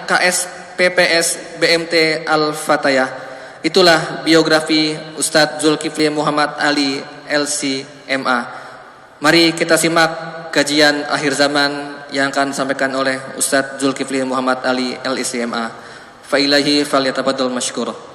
KS PPS BMT Al-Fatayah. Itulah biografi Ustadz Zulkifli Muhammad Ali LCMA. Mari kita simak kajian akhir zaman yang akan disampaikan oleh Ustadz Zulkifli Muhammad Ali LCMA. Fa ilaihi falyatafaddal mashkura.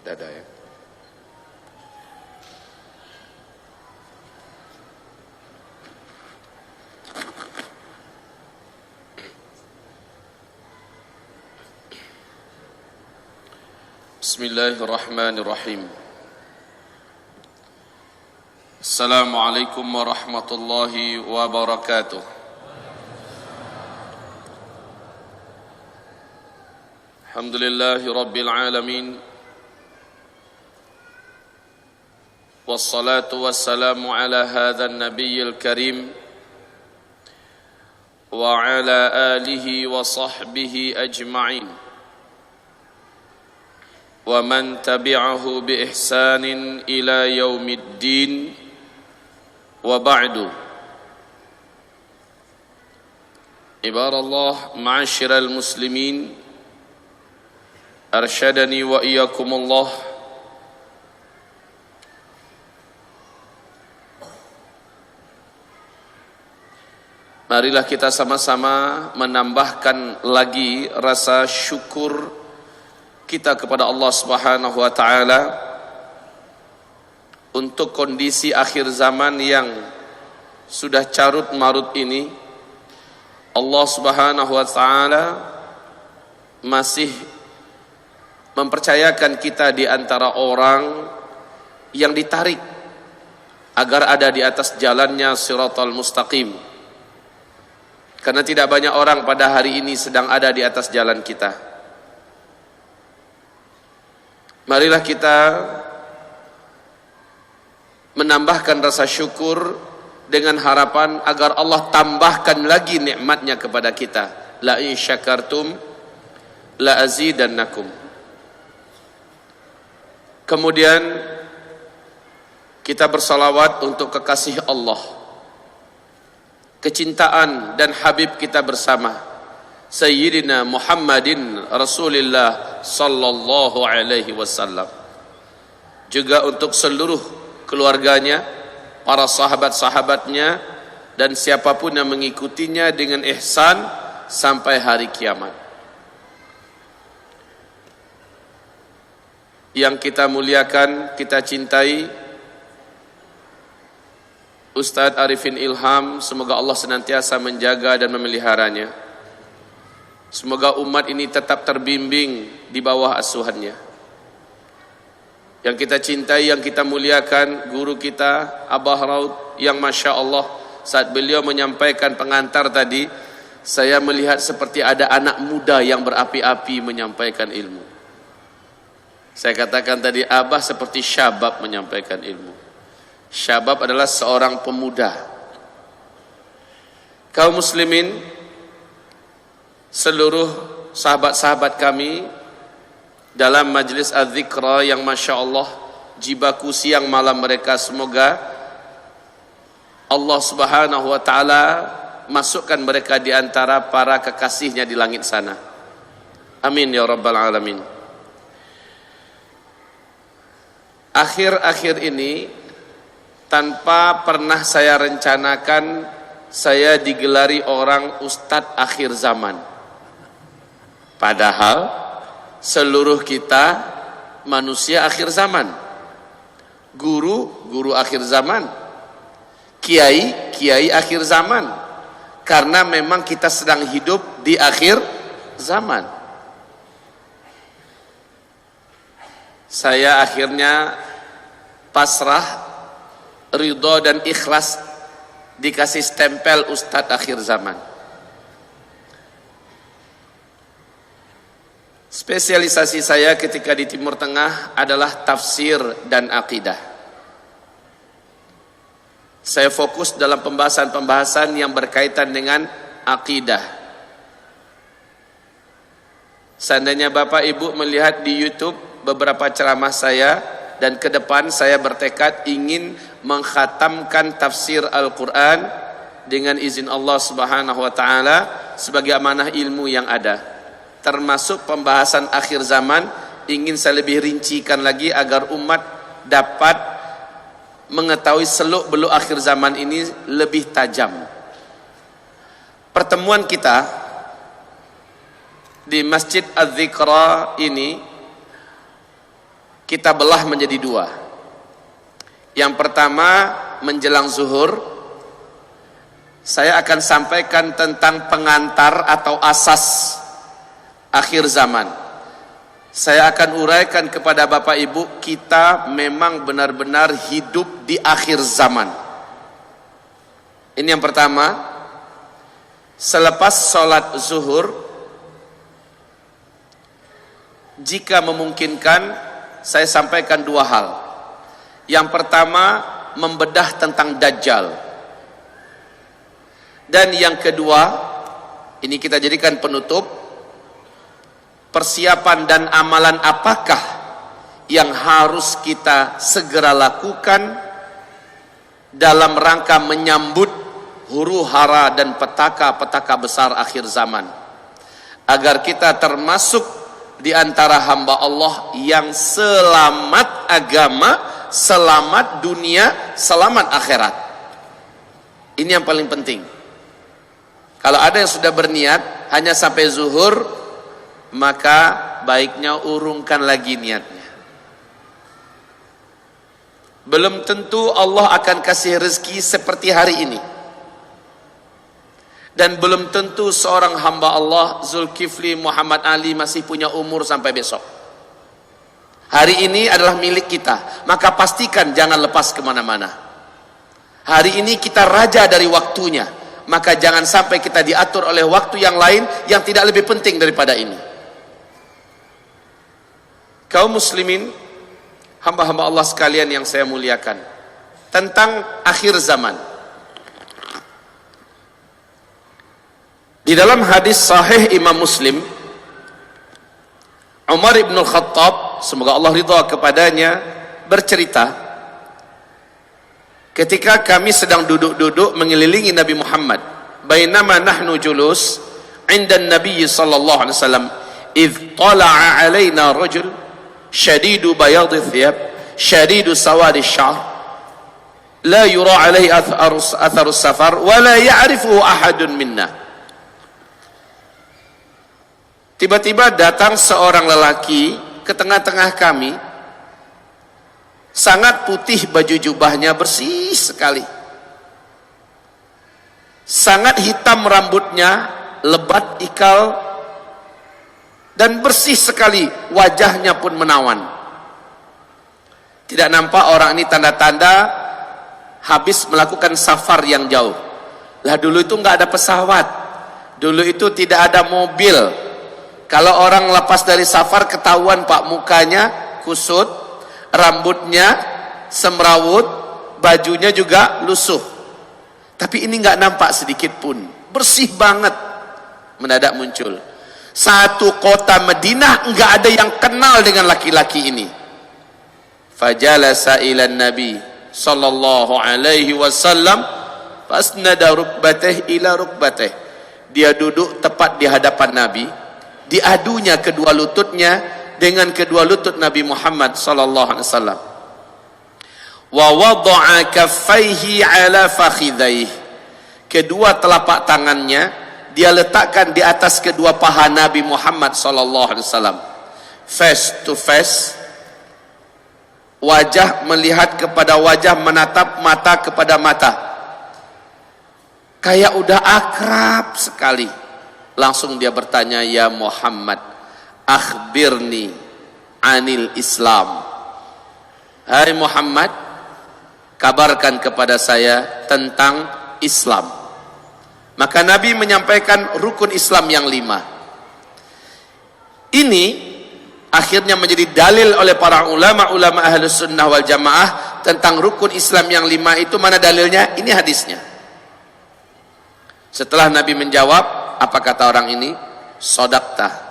Dada ya. Bismillahirrahmanirrahim. Assalamualaikum warahmatullahi wabarakatuh. Alhamdulillahi rabbil alamin. والصلاة والسلام على هذا النبي الكريم وعلى آله وصحبه أجمعين ومن تبعه بإحسان إلى يوم الدين وبعد. عباد الله معاشر المسلمين، أرشدني وإياكم الله. Marilah kita sama-sama menambahkan lagi rasa syukur kita kepada Allah Subhanahu wa taala untuk kondisi akhir zaman yang sudah carut marut ini. Allah Subhanahu wa taala masih mempercayakan kita di antara orang yang ditarik agar ada di atas jalannya Shiratal Mustaqim. Karena tidak banyak orang pada hari ini sedang ada di atas jalan kita. Marilah kita menambahkan rasa syukur dengan harapan agar Allah tambahkan lagi nikmatnya kepada kita. La in syakartum la azidannakum. Kemudian kita bersalawat untuk kekasih Allah, kecintaan dan Habib kita bersama Sayyidina Muhammadin Rasulullah sallallahu alaihi wasallam, juga untuk seluruh keluarganya, para sahabat-sahabatnya, dan siapapun yang mengikutinya dengan ihsan sampai hari kiamat. Yang kita muliakan, kita cintai Ustadz Arifin Ilham, semoga Allah senantiasa menjaga dan memeliharanya. Semoga umat ini tetap terbimbing di bawah asuhannya. Yang kita cintai, yang kita muliakan, guru kita Abah Raud, yang Masya Allah saat beliau menyampaikan pengantar tadi, saya melihat seperti ada anak muda yang berapi-api menyampaikan ilmu. Saya katakan tadi, Abah seperti syabab menyampaikan ilmu. Syabab adalah seorang pemuda. Kaum muslimin, seluruh sahabat-sahabat kami dalam majlis az-zikra yang Masya Allah jibaku siang malam mereka, semoga Allah Subhanahu wa Ta'ala masukkan mereka di antara para kekasihnya di langit sana. Amin ya Rabbal Alamin. Akhir-akhir ini tanpa pernah saya rencanakan, saya digelari orang Ustadz akhir zaman. Padahal seluruh kita manusia akhir zaman. Guru akhir zaman. Kiai akhir zaman. Karena memang kita sedang hidup di akhir zaman. Saya akhirnya pasrah, ridho dan ikhlas dikasih stempel Ustadz akhir zaman. Spesialisasi saya ketika di Timur Tengah adalah tafsir dan akidah. Saya fokus dalam pembahasan-pembahasan yang berkaitan dengan akidah. Seandainya Bapak Ibu melihat di YouTube beberapa ceramah saya, dan ke depan saya bertekad ingin mengkhatamkan tafsir Al-Quran dengan izin Allah Subhanahu wa Ta'ala sebagai amanah ilmu yang ada, termasuk pembahasan akhir zaman. Ingin saya lebih rincikan lagi agar umat dapat mengetahui seluk-beluk akhir zaman ini lebih tajam. Pertemuan kita di Masjid Az-Zikra ini kita belah menjadi dua. Yang pertama, menjelang zuhur saya akan sampaikan tentang pengantar atau asas akhir zaman. Saya akan uraikan kepada Bapak Ibu, kita memang benar-benar hidup di akhir zaman. Ini yang pertama. Selepas sholat zuhur, jika memungkinkan, saya sampaikan dua hal. Yang pertama, membedah tentang Dajjal. Dan yang kedua, ini kita jadikan penutup, persiapan dan amalan apakah yang harus kita segera lakukan dalam rangka menyambut huru hara dan petaka-petaka besar akhir zaman, agar kita termasuk di antara hamba Allah yang selamat agama, selamat dunia, selamat akhirat. Ini yang paling penting. Kalau ada yang sudah berniat hanya sampai zuhur, maka baiknya urungkan lagi niatnya. Belum tentu Allah akan kasih rezeki seperti hari ini. Dan belum tentu seorang hamba Allah Zulkifli Muhammad Ali masih punya umur sampai besok. Hari ini adalah milik kita, maka pastikan jangan lepas kemana-mana. Hari ini kita raja dari waktunya, maka jangan sampai kita diatur oleh waktu yang lain yang tidak lebih penting daripada ini. Kaum muslimin, hamba-hamba Allah sekalian yang saya muliakan, tentang akhir zaman. Di dalam hadis sahih Imam Muslim, Umar ibn Khattab, semoga Allah ridha kepadanya, bercerita, ketika kami sedang duduk-duduk mengelilingi Nabi Muhammad, bainama nahnu julus inda Nabi sallallahu alaihi wasallam, idh tala'a alaina rajul shadidu bayadhi thiyab shadidu sawadi sya'r la yura alaihi atharu safar wa la ya'rifuhu ahadun minna. Tiba-tiba datang seorang lelaki ke tengah-tengah kami, sangat putih baju jubahnya, bersih sekali, sangat hitam rambutnya, lebat ikal, dan bersih sekali, wajahnya pun menawan. Tidak nampak orang ini tanda-tanda habis melakukan safar yang jauh. Lah dulu itu nggak ada pesawat, dulu itu tidak ada mobil. Kalau orang lepas dari safar ketahuan pak, mukanya kusut, rambutnya semrawut, bajunya juga lusuh. Tapi ini nggak nampak sedikit pun, bersih banget. Mendadak muncul, Satu kota Madinah enggak ada yang kenal dengan laki-laki ini. Fajalasa ila Nabi sallallahu alaihi wasallam fasnada rukbatih ila rukbatih. Dia duduk tepat di hadapan Nabi, diadunya kedua lututnya dengan kedua lutut Nabi Muhammad sallallahu alaihi wasallam. Wa wada'a kaffaihi ala fakhidhaihi. Kedua telapak tangannya dia letakkan di atas kedua paha Nabi Muhammad sallallahu alaihi wasallam. Face to face, wajah melihat kepada wajah, menatap mata kepada mata. Kayak udah akrab sekali. Langsung dia bertanya, ya Muhammad, akhbirni anil Islam. Hai Muhammad, kabarkan kepada saya tentang Islam. Maka Nabi menyampaikan rukun Islam yang 5. Ini akhirnya menjadi dalil oleh para ulama Ahlus Sunnah wal Jamaah tentang rukun Islam yang 5 itu. Mana dalilnya? Ini hadisnya. Setelah Nabi menjawab, apa kata orang ini? Sodaqta.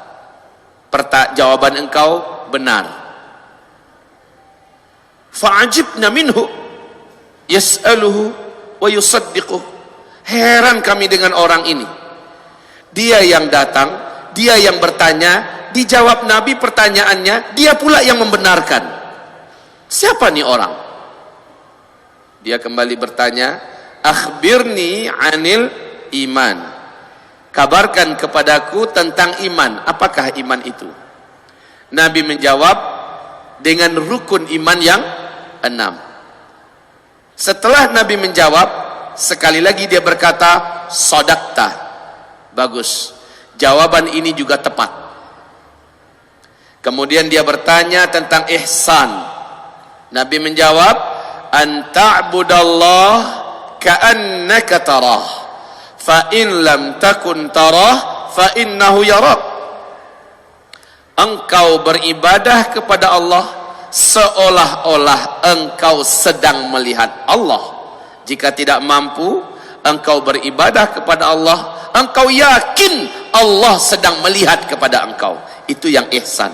Jawaban engkau benar. Fa'ajibna minhu yas'aluhu wa yusaddiquh. Heran kami dengan orang ini. Dia yang datang, dia yang bertanya, dijawab Nabi pertanyaannya, dia pula yang membenarkan. Siapa nih orang? Dia kembali bertanya, akhbirni anil iman. Kabarkan kepadaku tentang iman. Apakah iman itu? Nabi menjawab dengan rukun iman yang 6. Setelah Nabi menjawab, sekali lagi dia berkata, sodakta. Bagus, jawaban ini juga tepat. Kemudian dia bertanya tentang ihsan. Nabi menjawab, anta'budallah ka'annaka tarah, fa in lam takun tarah fa innahu yarak. Engkau beribadah kepada Allah seolah-olah engkau sedang melihat Allah. Jika tidak mampu engkau beribadah kepada Allah, engkau yakin Allah sedang melihat kepada engkau. Itu yang ihsan.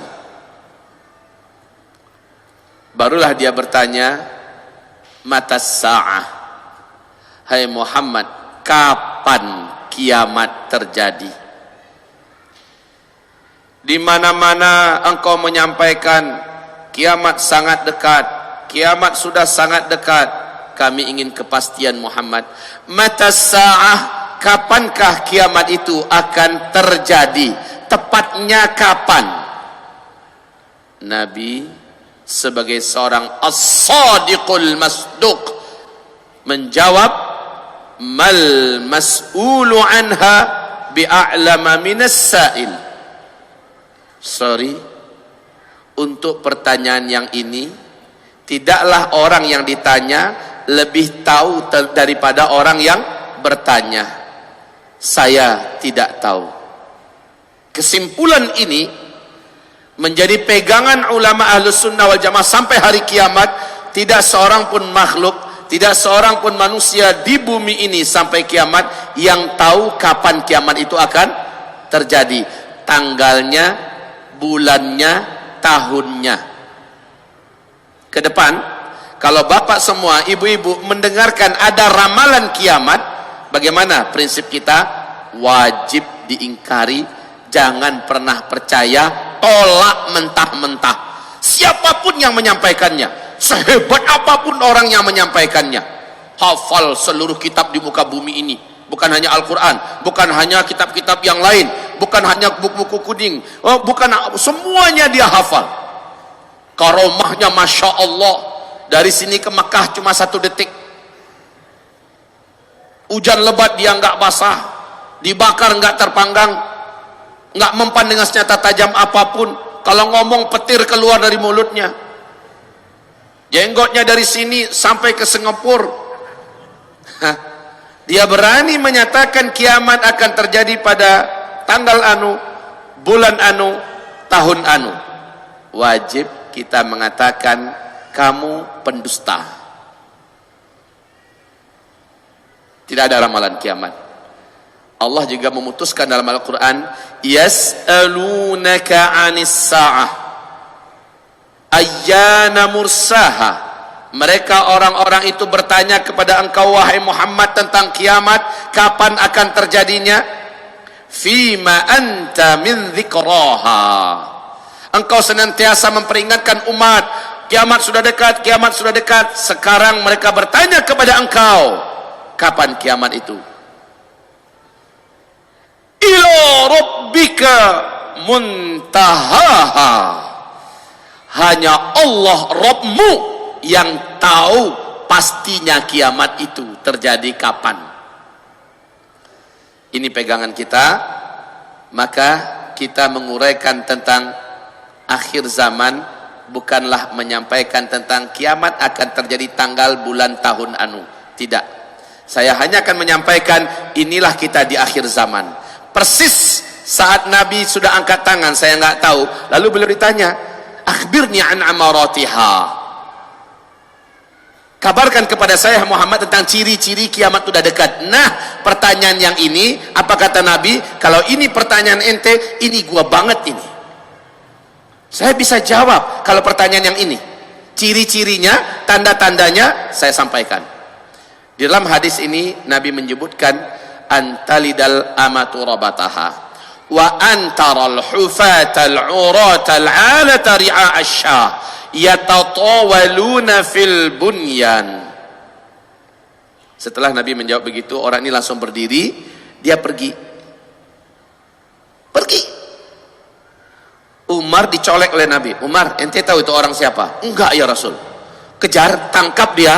Barulah dia bertanya, matas sa'ah. Hai Muhammad, kapan kiamat terjadi? Di mana-mana engkau menyampaikan kiamat sangat dekat, kiamat sudah sangat dekat. Kami ingin kepastian Muhammad. Matas sa'ah, kapankah kiamat itu akan terjadi? Tepatnya kapan? Nabi sebagai seorang as-sadiqul masduq menjawab, mal mas'ulu anha bi'a'lama minas sa'il. Sorry, untuk pertanyaan yang ini tidaklah orang yang ditanya lebih tahu daripada orang yang bertanya. Saya tidak tahu. Kesimpulan ini menjadi pegangan ulama Ahlus Sunnah wal Jamaah sampai hari kiamat. Tidak seorang pun makhluk, tidak seorang pun manusia di bumi ini sampai kiamat yang tahu kapan kiamat itu akan terjadi. Tanggalnya, bulannya, tahunnya. Ke depan, kalau bapak semua, ibu-ibu mendengarkan ada ramalan kiamat, bagaimana prinsip kita? Wajib diingkari, jangan pernah percaya, tolak mentah-mentah. Siapapun yang menyampaikannya, sehebat apapun orang yang menyampaikannya, hafal seluruh kitab di muka bumi ini, bukan hanya Al-Quran, bukan hanya kitab-kitab yang lain, bukan hanya buku-buku kuning, bukan, semuanya dia hafal. Karomahnya Masya Allah, dari sini ke Mekah cuma 1 detik. Hujan lebat dia nggak basah, dibakar nggak terpanggang, nggak mempan dengan senjata tajam apapun. Kalau ngomong petir keluar dari mulutnya. Jenggotnya dari sini sampai ke Singapura. Dia berani menyatakan kiamat akan terjadi pada tanggal anu, bulan anu, tahun anu. Wajib kita mengatakan kamu pendusta. Tidak ada ramalan kiamat. Allah juga memutuskan dalam Al-Quran, yas'alunaka 'anis sa'ah ayyana mursaha. Mereka orang-orang itu bertanya kepada engkau wahai Muhammad tentang kiamat, kapan akan terjadinya? Fima anta min dzikraha. Engkau senantiasa memperingatkan umat, kiamat sudah dekat, kiamat sudah dekat. Sekarang mereka bertanya kepada engkau, kapan kiamat itu? Ila rabbika muntahaha. Hanya Allah Rabbmu yang tahu pastinya kiamat itu terjadi kapan. Ini pegangan kita. Maka kita menguraikan tentang akhir zaman, bukanlah menyampaikan tentang kiamat akan terjadi tanggal, bulan, tahun, anu. Tidak. Saya hanya akan menyampaikan inilah kita di akhir zaman. Persis saat Nabi sudah angkat tangan, saya nggak tahu. Lalu beliau ditanya, akhbirni an amaratiha. Kabarkan kepada saya Muhammad tentang ciri-ciri kiamat sudah dekat. Nah, pertanyaan yang ini, apa kata Nabi? Kalau ini pertanyaan ente, ini gua banget ini. Saya bisa jawab kalau pertanyaan yang ini. Ciri-cirinya, tanda-tandanya saya sampaikan. Di dalam hadis ini Nabi menyebutkan antalidal amatu rabataha wa antaral hufatal uratal alata ri'a asyah yatatawaluna fil bunyan. Setelah Nabi menjawab begitu, orang ini langsung berdiri, dia pergi. Umar dicolek oleh Nabi. Umar, ente tahu itu orang siapa? Enggak ya Rasul. Kejar, tangkap dia,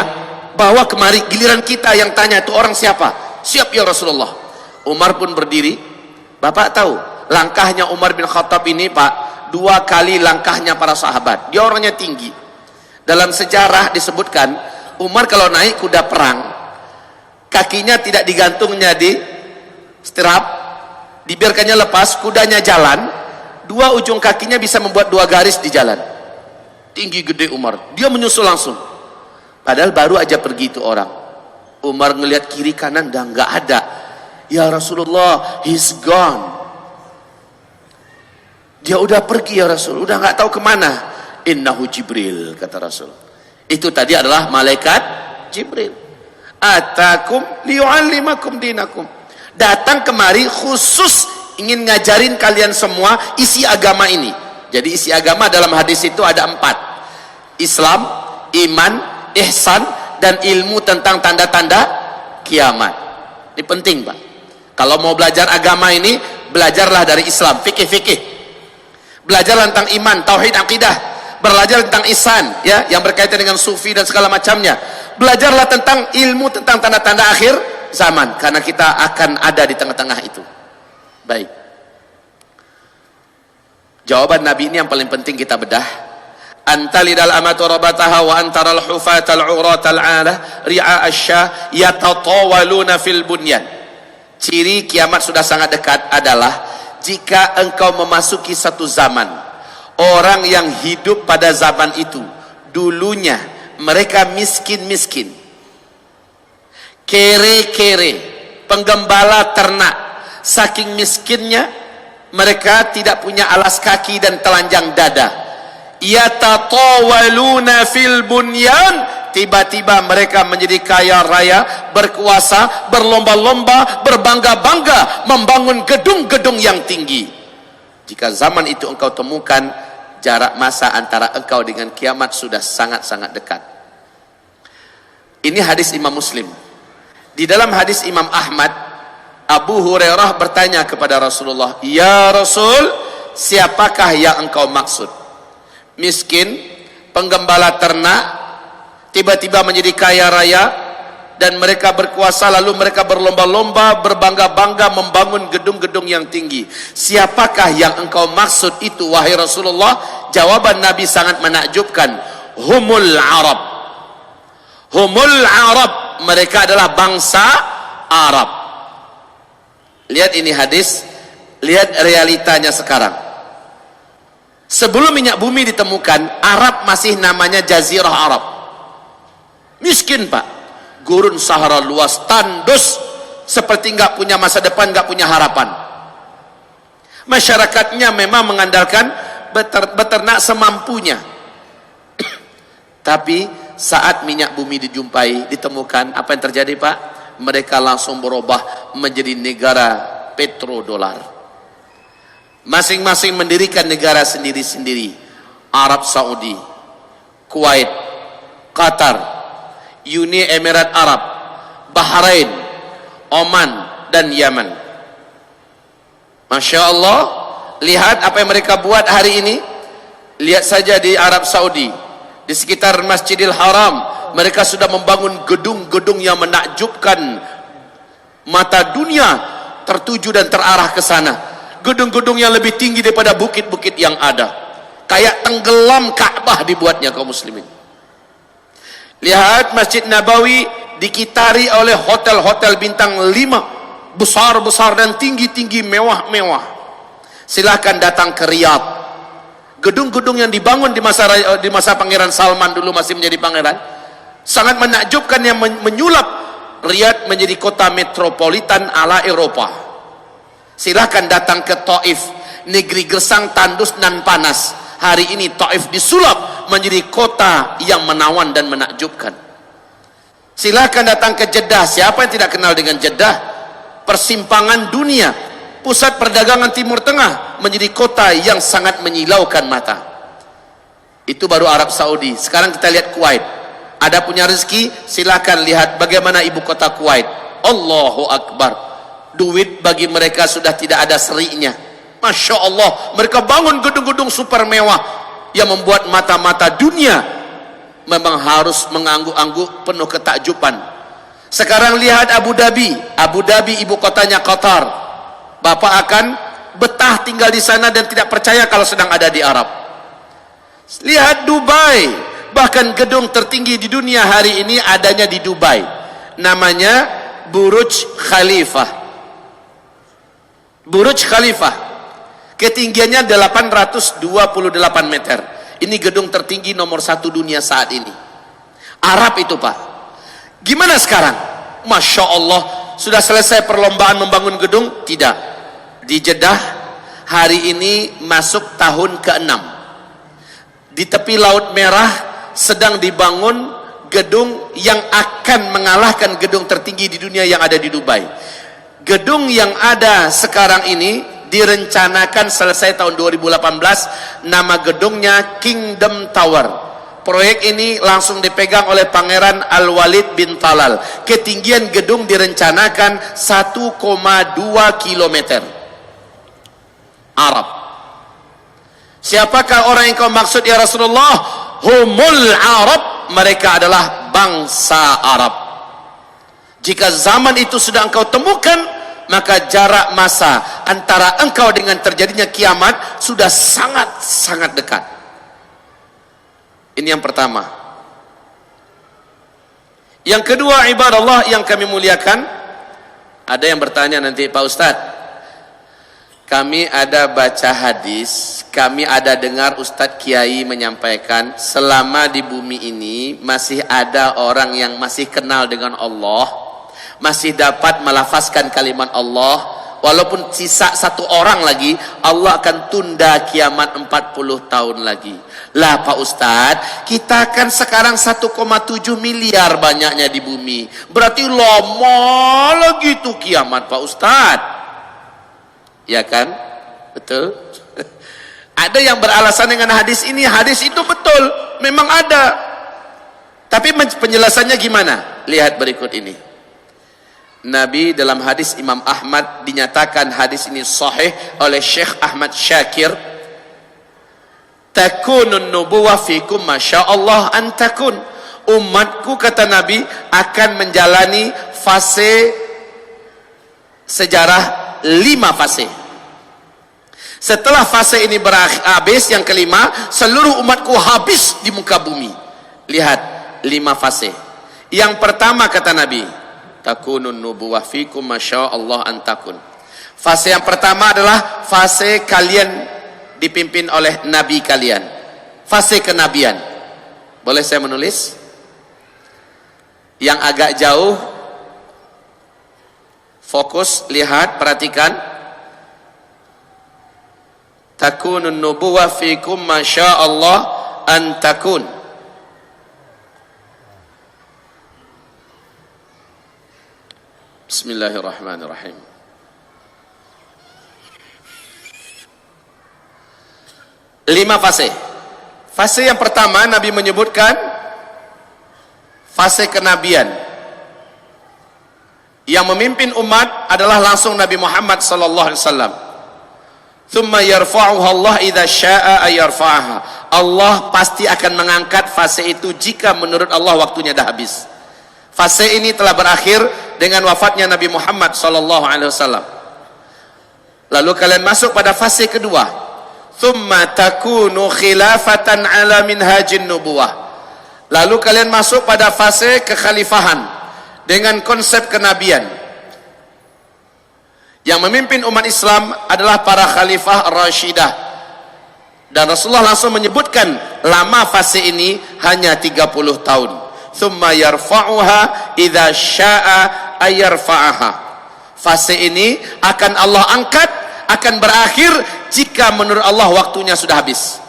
bawa kemari, giliran kita yang tanya itu orang siapa? Siap ya Rasulullah. Umar pun berdiri. Bapak tahu langkahnya Umar bin Khattab ini, Pak, 2 kali langkahnya para sahabat. Dia orangnya tinggi. Dalam sejarah disebutkan Umar kalau naik kuda perang, kakinya tidak digantungnya di stirap, dibiarkannya lepas, kudanya jalan, 2 ujung kakinya bisa membuat 2 garis di jalan. Tinggi gede Umar, dia menyusul langsung. Padahal baru aja pergi itu orang. Umar ngelihat kiri kanan dah nggak ada. Ya Rasulullah, he's gone. Dia udah pergi ya Rasul, udah nggak tahu kemana. Innahu Jibril, kata Rasul. Itu tadi adalah malaikat Jibril. Atakum liyu'allimakum dinakum. Datang kemari khusus ingin ngajarin kalian semua isi agama ini. Jadi isi agama dalam hadis itu ada 4. Islam, iman, ihsan, dan ilmu tentang tanda-tanda kiamat. Ini penting, Pak. Kalau mau belajar agama ini, belajarlah dari Islam, fikih-fikih. Belajar tentang iman, tauhid, akidah. Belajar tentang ihsan, ya, yang berkaitan dengan sufi dan segala macamnya. Belajarlah tentang ilmu tentang tanda-tanda akhir zaman, karena kita akan ada di tengah-tengah itu. Baik. Jawaban Nabi ini yang paling penting kita bedah. Antalidal amatu rabataha wa antaral hufatal uratal alah ri'a asyah yatatawaluna fil bunyan. Ciri kiamat sudah sangat dekat adalah jika engkau memasuki satu zaman, orang yang hidup pada zaman itu dulunya mereka miskin-miskin, kere-kere, penggembala ternak. Saking miskinnya mereka tidak punya alas kaki dan telanjang dada. Yatatawaluna fil bunyan, tiba-tiba mereka menjadi kaya raya, berkuasa, berlomba-lomba, berbangga-bangga membangun gedung-gedung yang tinggi. Jika zaman itu engkau temukan, jarak masa antara engkau dengan kiamat sudah sangat-sangat dekat. Ini hadis Imam Muslim. Di dalam hadis Imam Ahmad, Abu Hurairah bertanya kepada Rasulullah, "Ya Rasul, siapakah yang engkau maksud? Miskin, penggembala ternak, tiba-tiba menjadi kaya raya, dan mereka berkuasa, lalu mereka berlomba-lomba, berbangga-bangga membangun gedung-gedung yang tinggi. Siapakah yang engkau maksud itu, wahai Rasulullah?" Jawaban Nabi sangat menakjubkan. Humul Arab. Humul Arab. Mereka adalah bangsa Arab. Lihat ini hadis, lihat realitanya sekarang. Sebelum minyak bumi ditemukan, Arab masih namanya Jazirah Arab. Miskin, Pak. Gurun Sahara luas, tandus, seperti nggak punya masa depan, nggak punya harapan. Masyarakatnya memang mengandalkan beternak semampunya. Tapi saat minyak bumi ditemukan, apa yang terjadi Pak? Mereka langsung berubah menjadi negara petrodolar. Masing-masing mendirikan negara sendiri-sendiri. Arab Saudi, Kuwait, Qatar, Uni Emirat Arab, Bahrain, Oman, dan Yaman. Masya Allah, lihat apa yang mereka buat hari ini. Lihat saja di Arab Saudi, di sekitar Masjidil Haram, mereka sudah membangun gedung-gedung yang menakjubkan mata dunia, tertuju dan terarah ke sana. Gedung-gedung yang lebih tinggi daripada bukit-bukit yang ada. Kayak tenggelam Ka'bah dibuatnya kaum muslimin. Lihat Masjid Nabawi dikitari oleh hotel-hotel bintang 5, besar-besar dan tinggi-tinggi, mewah-mewah. Silahkan datang ke Riyadh. Gedung-gedung yang dibangun di masa Pangeran Salman dulu masih menjadi pangeran, sangat menakjubkan, yang menyulap Riyadh menjadi kota metropolitan ala Eropa. Silahkan datang ke Taif, negeri gersang, tandus, nan panas. Hari ini Taif disulap menjadi kota yang menawan dan menakjubkan. Silahkan datang ke Jeddah. Siapa yang tidak kenal dengan Jeddah? Persimpangan dunia, pusat perdagangan Timur Tengah, menjadi kota yang sangat menyilaukan mata. Itu baru Arab Saudi. Sekarang kita lihat Kuwait. Ada punya rezeki, silahkan lihat bagaimana ibu kota Kuwait. Allahu Akbar. Duit bagi mereka sudah tidak ada serinya. Masya Allah, mereka bangun gedung-gedung super mewah yang membuat mata-mata dunia memang harus mengangguk-angguk penuh ketakjuban. Sekarang lihat Abu Dhabi. Abu Dhabi ibu kotanya Qatar. Bapak akan betah tinggal di sana dan tidak percaya kalau sedang ada di Arab. Lihat Dubai, bahkan gedung tertinggi di dunia hari ini adanya di Dubai. Namanya Burj Khalifah. Burj Khalifah, ketinggiannya 828 meter. Ini gedung tertinggi nomor 1 dunia saat ini. Arab itu Pak. Gimana sekarang? Masya Allah, sudah selesai perlombaan membangun gedung? Tidak. Di Jeddah hari ini masuk tahun ke-6. Di tepi Laut Merah sedang dibangun gedung yang akan mengalahkan gedung tertinggi di dunia yang ada di Dubai. Gedung yang ada sekarang ini direncanakan selesai tahun 2018. Nama gedungnya Kingdom Tower. Proyek ini langsung dipegang oleh Pangeran Al-Walid bin Talal. Ketinggian gedung direncanakan 1,2 kilometer. Arab. Siapakah orang yang kau maksud ya Rasulullah? Humul Arab. Mereka adalah bangsa Arab. Jika zaman itu sudah engkau temukan, maka jarak masa antara engkau dengan terjadinya kiamat sudah sangat-sangat dekat. Ini yang pertama. Yang kedua, ibadah Allah yang kami muliakan, ada yang bertanya nanti, Pak Ustadz, kami ada baca hadis, kami ada dengar Ustadz Kiai menyampaikan, selama di bumi ini masih ada orang yang masih kenal dengan Allah, masih dapat melafazkan kalimat Allah, walaupun sisa 1 orang lagi, Allah akan tunda kiamat 40 tahun lagi. Lah Pak Ustadz, kita kan sekarang 1,7 miliar banyaknya di bumi, berarti lama lagi tuh kiamat Pak Ustadz. Ya kan? Betul? Ada yang beralasan dengan hadis ini, hadis itu betul, memang ada. Tapi penjelasannya gimana? Lihat berikut ini. Nabi dalam hadis Imam Ahmad, dinyatakan hadis ini sahih oleh Syekh Ahmad Syakir, takunun nubuwah fikum masyaallah an takun. Umatku, kata Nabi, akan menjalani fase sejarah 5 fase. Setelah fase ini habis, yang kelima, seluruh umatku habis di muka bumi. Lihat 5 fase. Yang pertama kata Nabi, takunun nubuwah fikum masyaallah an takun. Fase yang pertama adalah fase kalian dipimpin oleh nabi kalian. Fase kenabian. Boleh saya menulis? Yang agak jauh, Fokus, lihat, perhatikan. Takunun nubuwah fikum masya Allah an takun. Bismillahirrahmanirrahim. Lima fase. Fase yang pertama Nabi menyebutkan fase kenabian. Yang memimpin umat adalah langsung Nabi Muhammad sallallahu alaihi wasallam. Thumma yarfa'uha Allah idza syaa'a ayarfa'aha. Allah pasti akan mengangkat fase itu jika menurut Allah waktunya dah habis. Fase ini telah berakhir dengan wafatnya Nabi Muhammad sallallahu alaihi wasallam. Lalu kalian masuk pada fase kedua. Thumma takunu khilafatan ala minhajin nubuwah. Lalu kalian masuk pada fase kekhalifahan dengan konsep kenabian. Yang memimpin umat Islam adalah para khalifah Rashidah. Dan Rasulullah langsung menyebutkan lama fase ini hanya 30 tahun. Thumma yarfa'uha idza syaa'a ayarfa'aha. Fase ini akan Allah angkat, akan berakhir jika menurut Allah waktunya sudah habis.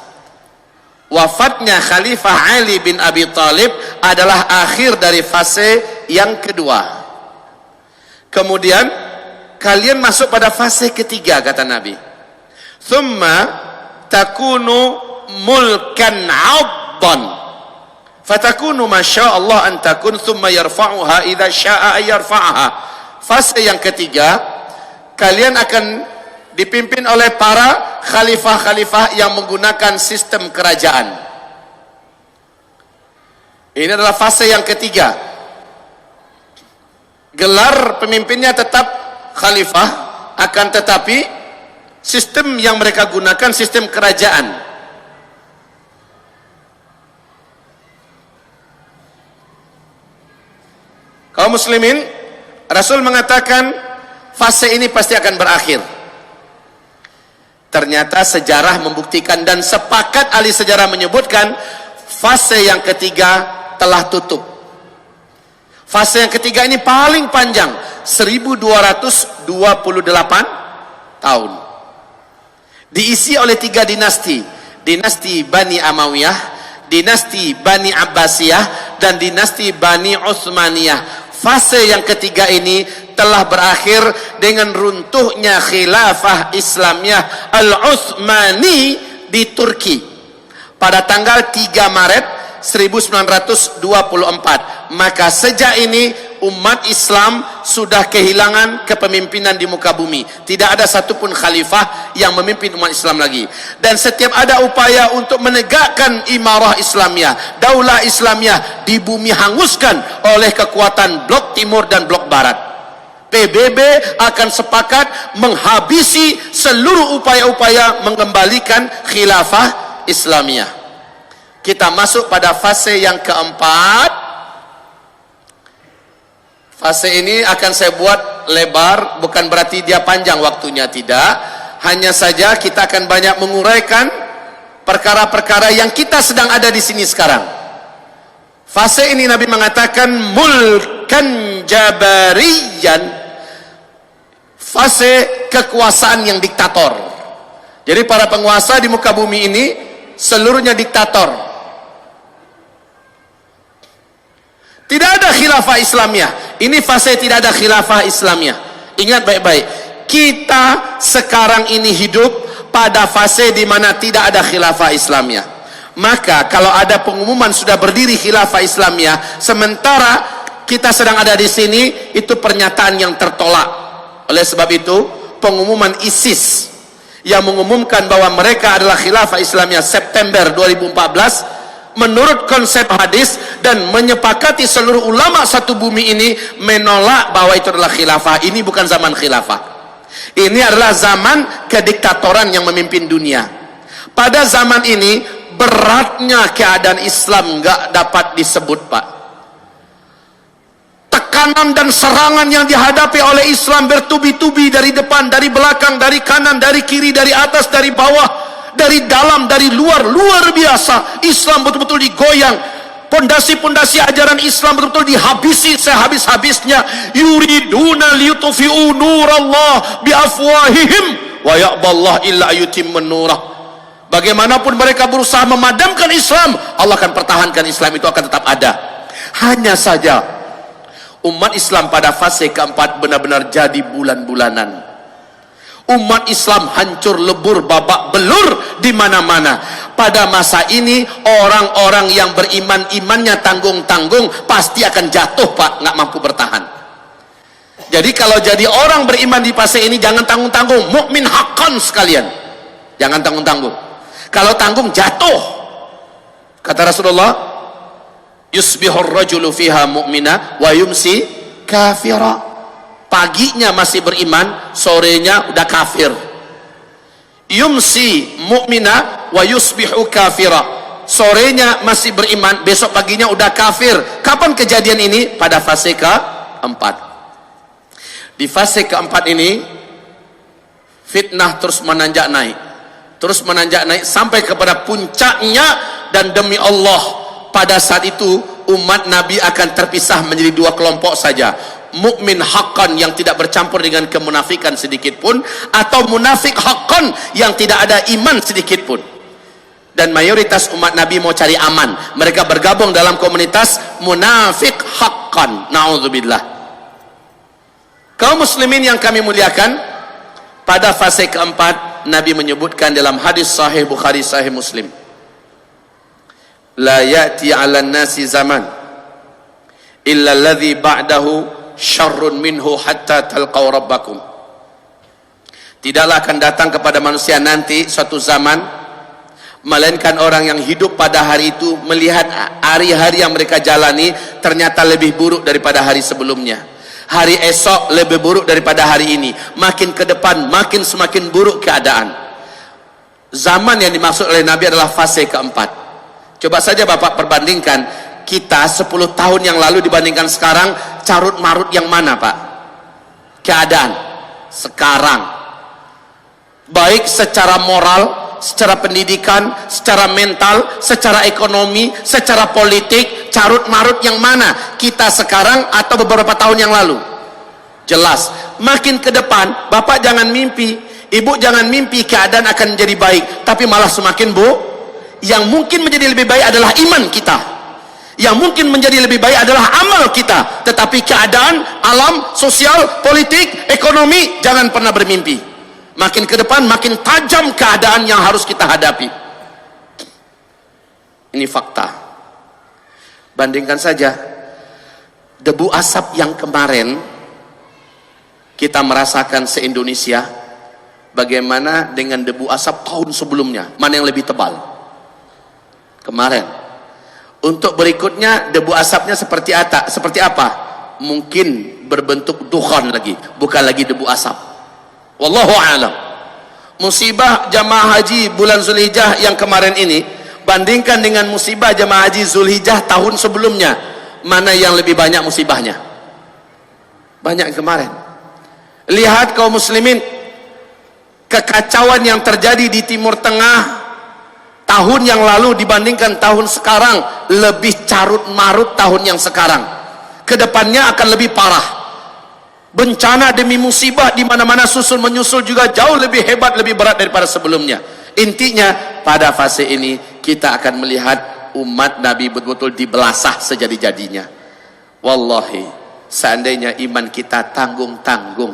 Wafatnya Khalifah Ali bin Abi Thalib adalah akhir dari fase yang kedua. Kemudian kalian masuk pada fase ketiga, kata Nabi. Thumma takunu mulkan 'addan. Fatakunu masya Allah an takun thumma yarfa'uha idza syaa'a yarfa'aha. Fase yang ketiga, kalian akan dipimpin oleh para khalifah-khalifah yang menggunakan sistem kerajaan. Ini adalah fase yang ketiga. Gelar pemimpinnya tetap khalifah, akan tetapi sistem yang mereka gunakan sistem kerajaan. Kaum muslimin, Rasul mengatakan fase ini pasti akan berakhir. Ternyata sejarah membuktikan dan sepakat ahli sejarah menyebutkan fase yang ketiga telah tutup. Fase yang ketiga ini paling panjang, 1228 tahun. Diisi oleh 3 dinasti. Dinasti Bani Amawiyah, dinasti Bani Abbasiyah, dan dinasti Bani Utsmaniyah. Fase yang ketiga ini telah berakhir dengan runtuhnya khilafah Islamiyah Al-Utsmani di Turki pada tanggal 3 Maret 1924. Maka sejak ini umat Islam sudah kehilangan kepemimpinan di muka bumi. Tidak ada satupun khalifah yang memimpin umat Islam lagi. Dan setiap ada upaya untuk menegakkan imarah Islamiyah, daulah Islamiyah, di bumi hanguskan oleh kekuatan blok timur dan blok barat. PBB akan sepakat menghabisi seluruh upaya-upaya mengembalikan khilafah Islamiyah. Kita masuk pada fase yang keempat. Fase ini akan saya buat lebar, bukan berarti dia panjang waktunya, tidak. Hanya saja kita akan banyak menguraikan perkara-perkara yang kita sedang ada di sini sekarang. Fase ini Nabi mengatakan mulkan jabariyan. Fase kekuasaan yang diktator. Jadi para penguasa di muka bumi ini seluruhnya diktator. Tidak ada khilafah Islamiyah. Ini fase tidak ada khilafah Islamiyah. Ingat baik-baik. Kita sekarang ini hidup pada fase di mana tidak ada khilafah Islamiyah. Maka kalau ada pengumuman sudah berdiri khilafah Islamiyah, sementara kita sedang ada di sini, itu pernyataan yang tertolak. Oleh sebab itu, pengumuman ISIS yang mengumumkan bahwa mereka adalah khilafah Islamiyah September 2014, menurut konsep hadis dan menyepakati seluruh ulama satu bumi ini menolak bahwa itu adalah khilafah. Ini bukan zaman khilafah. Ini adalah zaman kediktatoran yang memimpin dunia. Pada zaman ini beratnya keadaan Islam nggak dapat disebut, Pak. Tekanan dan serangan yang dihadapi oleh Islam bertubi-tubi dari depan, dari belakang, dari kanan, dari kiri, dari atas, dari bawah, dari dalam, dari luar, luar biasa. Islam betul-betul digoyang. Pondasi-pondasi ajaran Islam betul-betul dihabisi sehabis-habisnya. Yuriduna liyutfi'u nurallah biafwahihim wa ya'ballah illa yutimmun nurah. Bagaimanapun mereka berusaha memadamkan Islam, Allah akan pertahankan Islam itu akan tetap ada. Hanya saja umat Islam pada fase keempat benar-benar jadi bulan-bulanan. Umat Islam hancur lebur, babak belur di mana-mana. Pada masa ini orang-orang yang beriman, imannya tanggung-tanggung, pasti akan jatuh Pak, nggak mampu bertahan. Jadi kalau jadi orang beriman di fase ini jangan tanggung-tanggung, mukmin haqqan sekalian. Jangan tanggung-tanggung. Kalau tanggung jatuh. Kata Rasulullah, yusbihur rajulu fiha mu'mina wa yumsi kafira. Paginya masih beriman, sorenya udah kafir. Yumsi mu'mina wa yusbihu kafira. Sorenya masih beriman, besok paginya udah kafir. Kapan kejadian ini? Pada fase keempat. Di fase keempat ini fitnah terus menanjak naik. Terus menanjak naik sampai kepada puncaknya, dan demi Allah pada saat itu umat Nabi akan terpisah menjadi dua kelompok saja. Mukmin haqqan yang tidak bercampur dengan kemunafikan sedikit pun, atau munafik haqqan yang tidak ada iman sedikit pun. Dan mayoritas umat Nabi mau cari aman, mereka bergabung dalam komunitas munafik haqqan. Na'udzubillah. Kaum muslimin yang kami muliakan, pada fase keempat Nabi menyebutkan dalam hadis sahih Bukhari sahih Muslim, la ya'ti 'alan nasi zaman illa alladhi ba'dahu syarrun minhu hatta talqaw rabbakum. Tidaklah akan datang kepada manusia nanti suatu zaman, melainkan orang yang hidup pada hari itu melihat hari-hari yang mereka jalani ternyata lebih buruk daripada hari sebelumnya. Hari esok lebih buruk daripada hari ini. Makin ke depan makin semakin buruk keadaan. Zaman yang dimaksud oleh Nabi adalah fase keempat. Coba saja Bapak perbandingkan kita 10 tahun yang lalu dibandingkan sekarang, carut marut yang mana Pak? Keadaan sekarang, baik secara moral, secara pendidikan, secara mental, secara ekonomi, secara politik, carut marut yang mana? Kita sekarang atau beberapa tahun yang lalu? Jelas, makin ke depan Bapak jangan mimpi, Ibu jangan mimpi keadaan akan menjadi baik, tapi malah semakin buruk. Yang mungkin menjadi lebih baik adalah iman kita, yang mungkin menjadi lebih baik adalah amal kita, tetapi keadaan, alam, sosial, politik, ekonomi, jangan pernah bermimpi. Makin ke depan makin tajam keadaan yang harus kita hadapi. Ini fakta. Bandingkan saja debu asap yang kemarin kita merasakan se-Indonesia, bagaimana dengan debu asap tahun sebelumnya, mana yang lebih tebal? Kemarin. Untuk berikutnya debu asapnya seperti apa? Mungkin berbentuk dukhan lagi, bukan lagi debu asap. Wallahu a'lam. Musibah jamaah haji bulan Zulhijjah yang kemarin ini, bandingkan dengan musibah jamaah haji Zulhijjah tahun sebelumnya, mana yang lebih banyak musibahnya? Banyak kemarin. Lihat kaum muslimin, kekacauan yang terjadi di Timur Tengah tahun yang lalu dibandingkan tahun sekarang, lebih carut marut tahun yang sekarang. Kedepannya akan lebih parah. Bencana demi musibah di mana-mana susul menyusul juga jauh lebih hebat, lebih berat daripada sebelumnya. Intinya pada fase ini kita akan melihat umat Nabi betul-betul dibelasah sejadi-jadinya. Wallahi, seandainya iman kita tanggung-tanggung,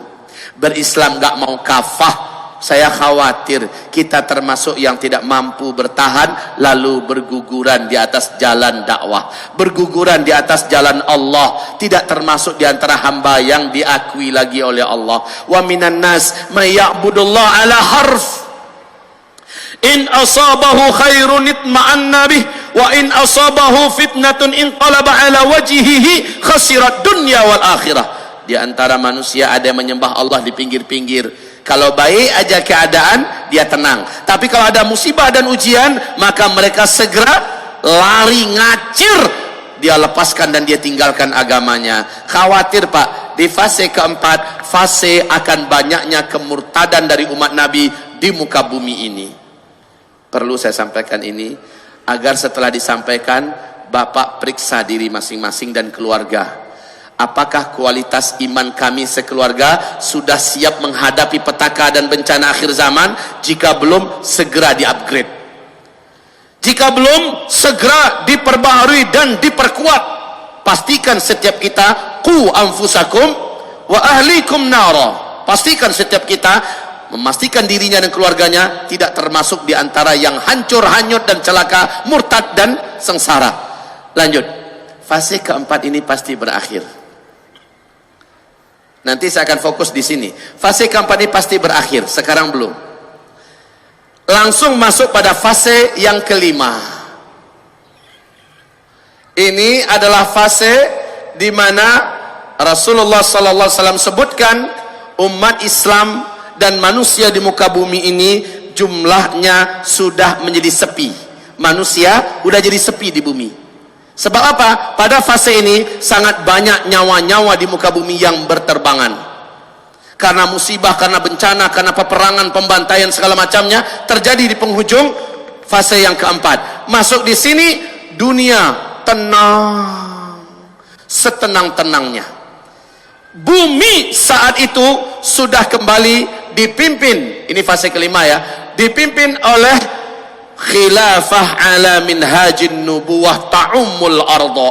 berislam gak mau kafah, saya khawatir kita termasuk yang tidak mampu bertahan, lalu berguguran di atas jalan dakwah, berguguran di atas jalan Allah, tidak termasuk di antara hamba yang diakui lagi oleh Allah. Wa minan nas may ya'budullah ala harf, in asabahu khairun itma'anna bih, wa in asabahu fitnatun inqalaba ala wajhihi khasirat dunya wal akhirah. Di antara manusia ada yang menyembah Allah di pinggir-pinggir, kalau baik aja keadaan dia tenang, tapi kalau ada musibah dan ujian maka mereka segera lari ngacir, dia lepaskan dan dia tinggalkan agamanya. Khawatir Pak, di fase keempat, fase akan banyaknya kemurtadan dari umat Nabi di muka bumi ini. Perlu saya sampaikan ini agar setelah disampaikan Bapak periksa diri masing-masing dan keluarga. Apakah kualitas iman kami sekeluarga sudah siap menghadapi petaka dan bencana akhir zaman? Jika belum, segera di-upgrade. Jika belum, segera diperbaharui dan diperkuat. Pastikan setiap kita qu anfusakum wa ahlikum nara. Pastikan setiap kita memastikan dirinya dan keluarganya tidak termasuk di antara yang hancur, hanyut dan celaka, murtad dan sengsara. Lanjut. Fase keempat ini pasti berakhir. Nanti saya akan fokus di sini. Fase keempat ini pasti berakhir, sekarang belum. Langsung masuk pada fase yang kelima. Ini adalah fase di mana Rasulullah sallallahu alaihi wasallam sebutkan umat Islam dan manusia di muka bumi ini jumlahnya sudah menjadi sepi. Manusia sudah jadi sepi di bumi. Sebab apa? Pada fase ini sangat banyak nyawa-nyawa di muka bumi yang berterbangan. Karena musibah, karena bencana, karena peperangan, pembantaian segala macamnya terjadi di penghujung fase yang keempat. Masuk di sini dunia tenang, setenang-tenangnya. Bumi saat itu sudah kembali dipimpin, ini fase kelima ya, dipimpin oleh khilafah ala minhajin nubuwah ta'ummul arda.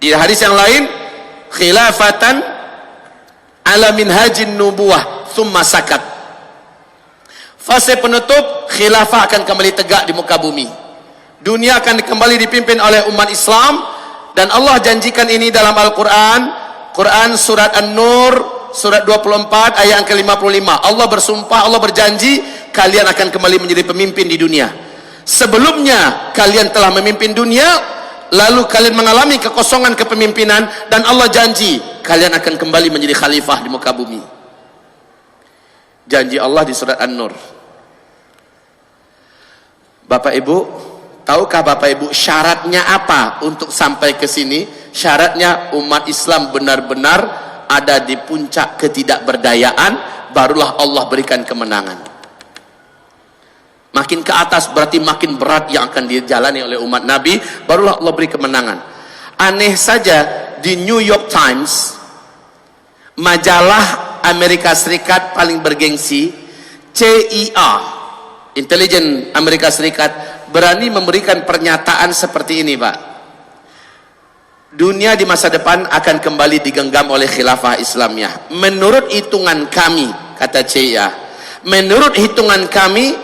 Di hadis yang lain, khilafatan ala minhajin nubuwah thumma sakat. Fase penutup, khilafah akan kembali tegak di muka bumi. Dunia akan kembali dipimpin oleh umat Islam, dan Allah janjikan ini dalam Al-Quran. Quran surat An-Nur surat 24 ayat yang ke-55. Allah bersumpah, Allah berjanji kalian akan kembali menjadi pemimpin di dunia. Sebelumnya kalian telah memimpin dunia, lalu kalian mengalami kekosongan kepemimpinan, dan Allah janji kalian akan kembali menjadi khalifah di muka bumi. Janji Allah di surat An-Nur. Bapak Ibu, tahukah Bapak Ibu syaratnya apa untuk sampai ke sini? Syaratnya umat Islam benar-benar ada di puncak ketidakberdayaan, barulah Allah berikan kemenangan. Makin ke atas berarti makin berat yang akan dijalani oleh umat Nabi, barulah Allah beri kemenangan. Aneh saja, di New York Times, majalah Amerika Serikat paling bergengsi, CIA, Intelijen Amerika Serikat, berani memberikan pernyataan seperti ini, Pak. Dunia di masa depan akan kembali digenggam oleh khilafah Islamiyah. Menurut hitungan kami, kata CIA, menurut hitungan kami,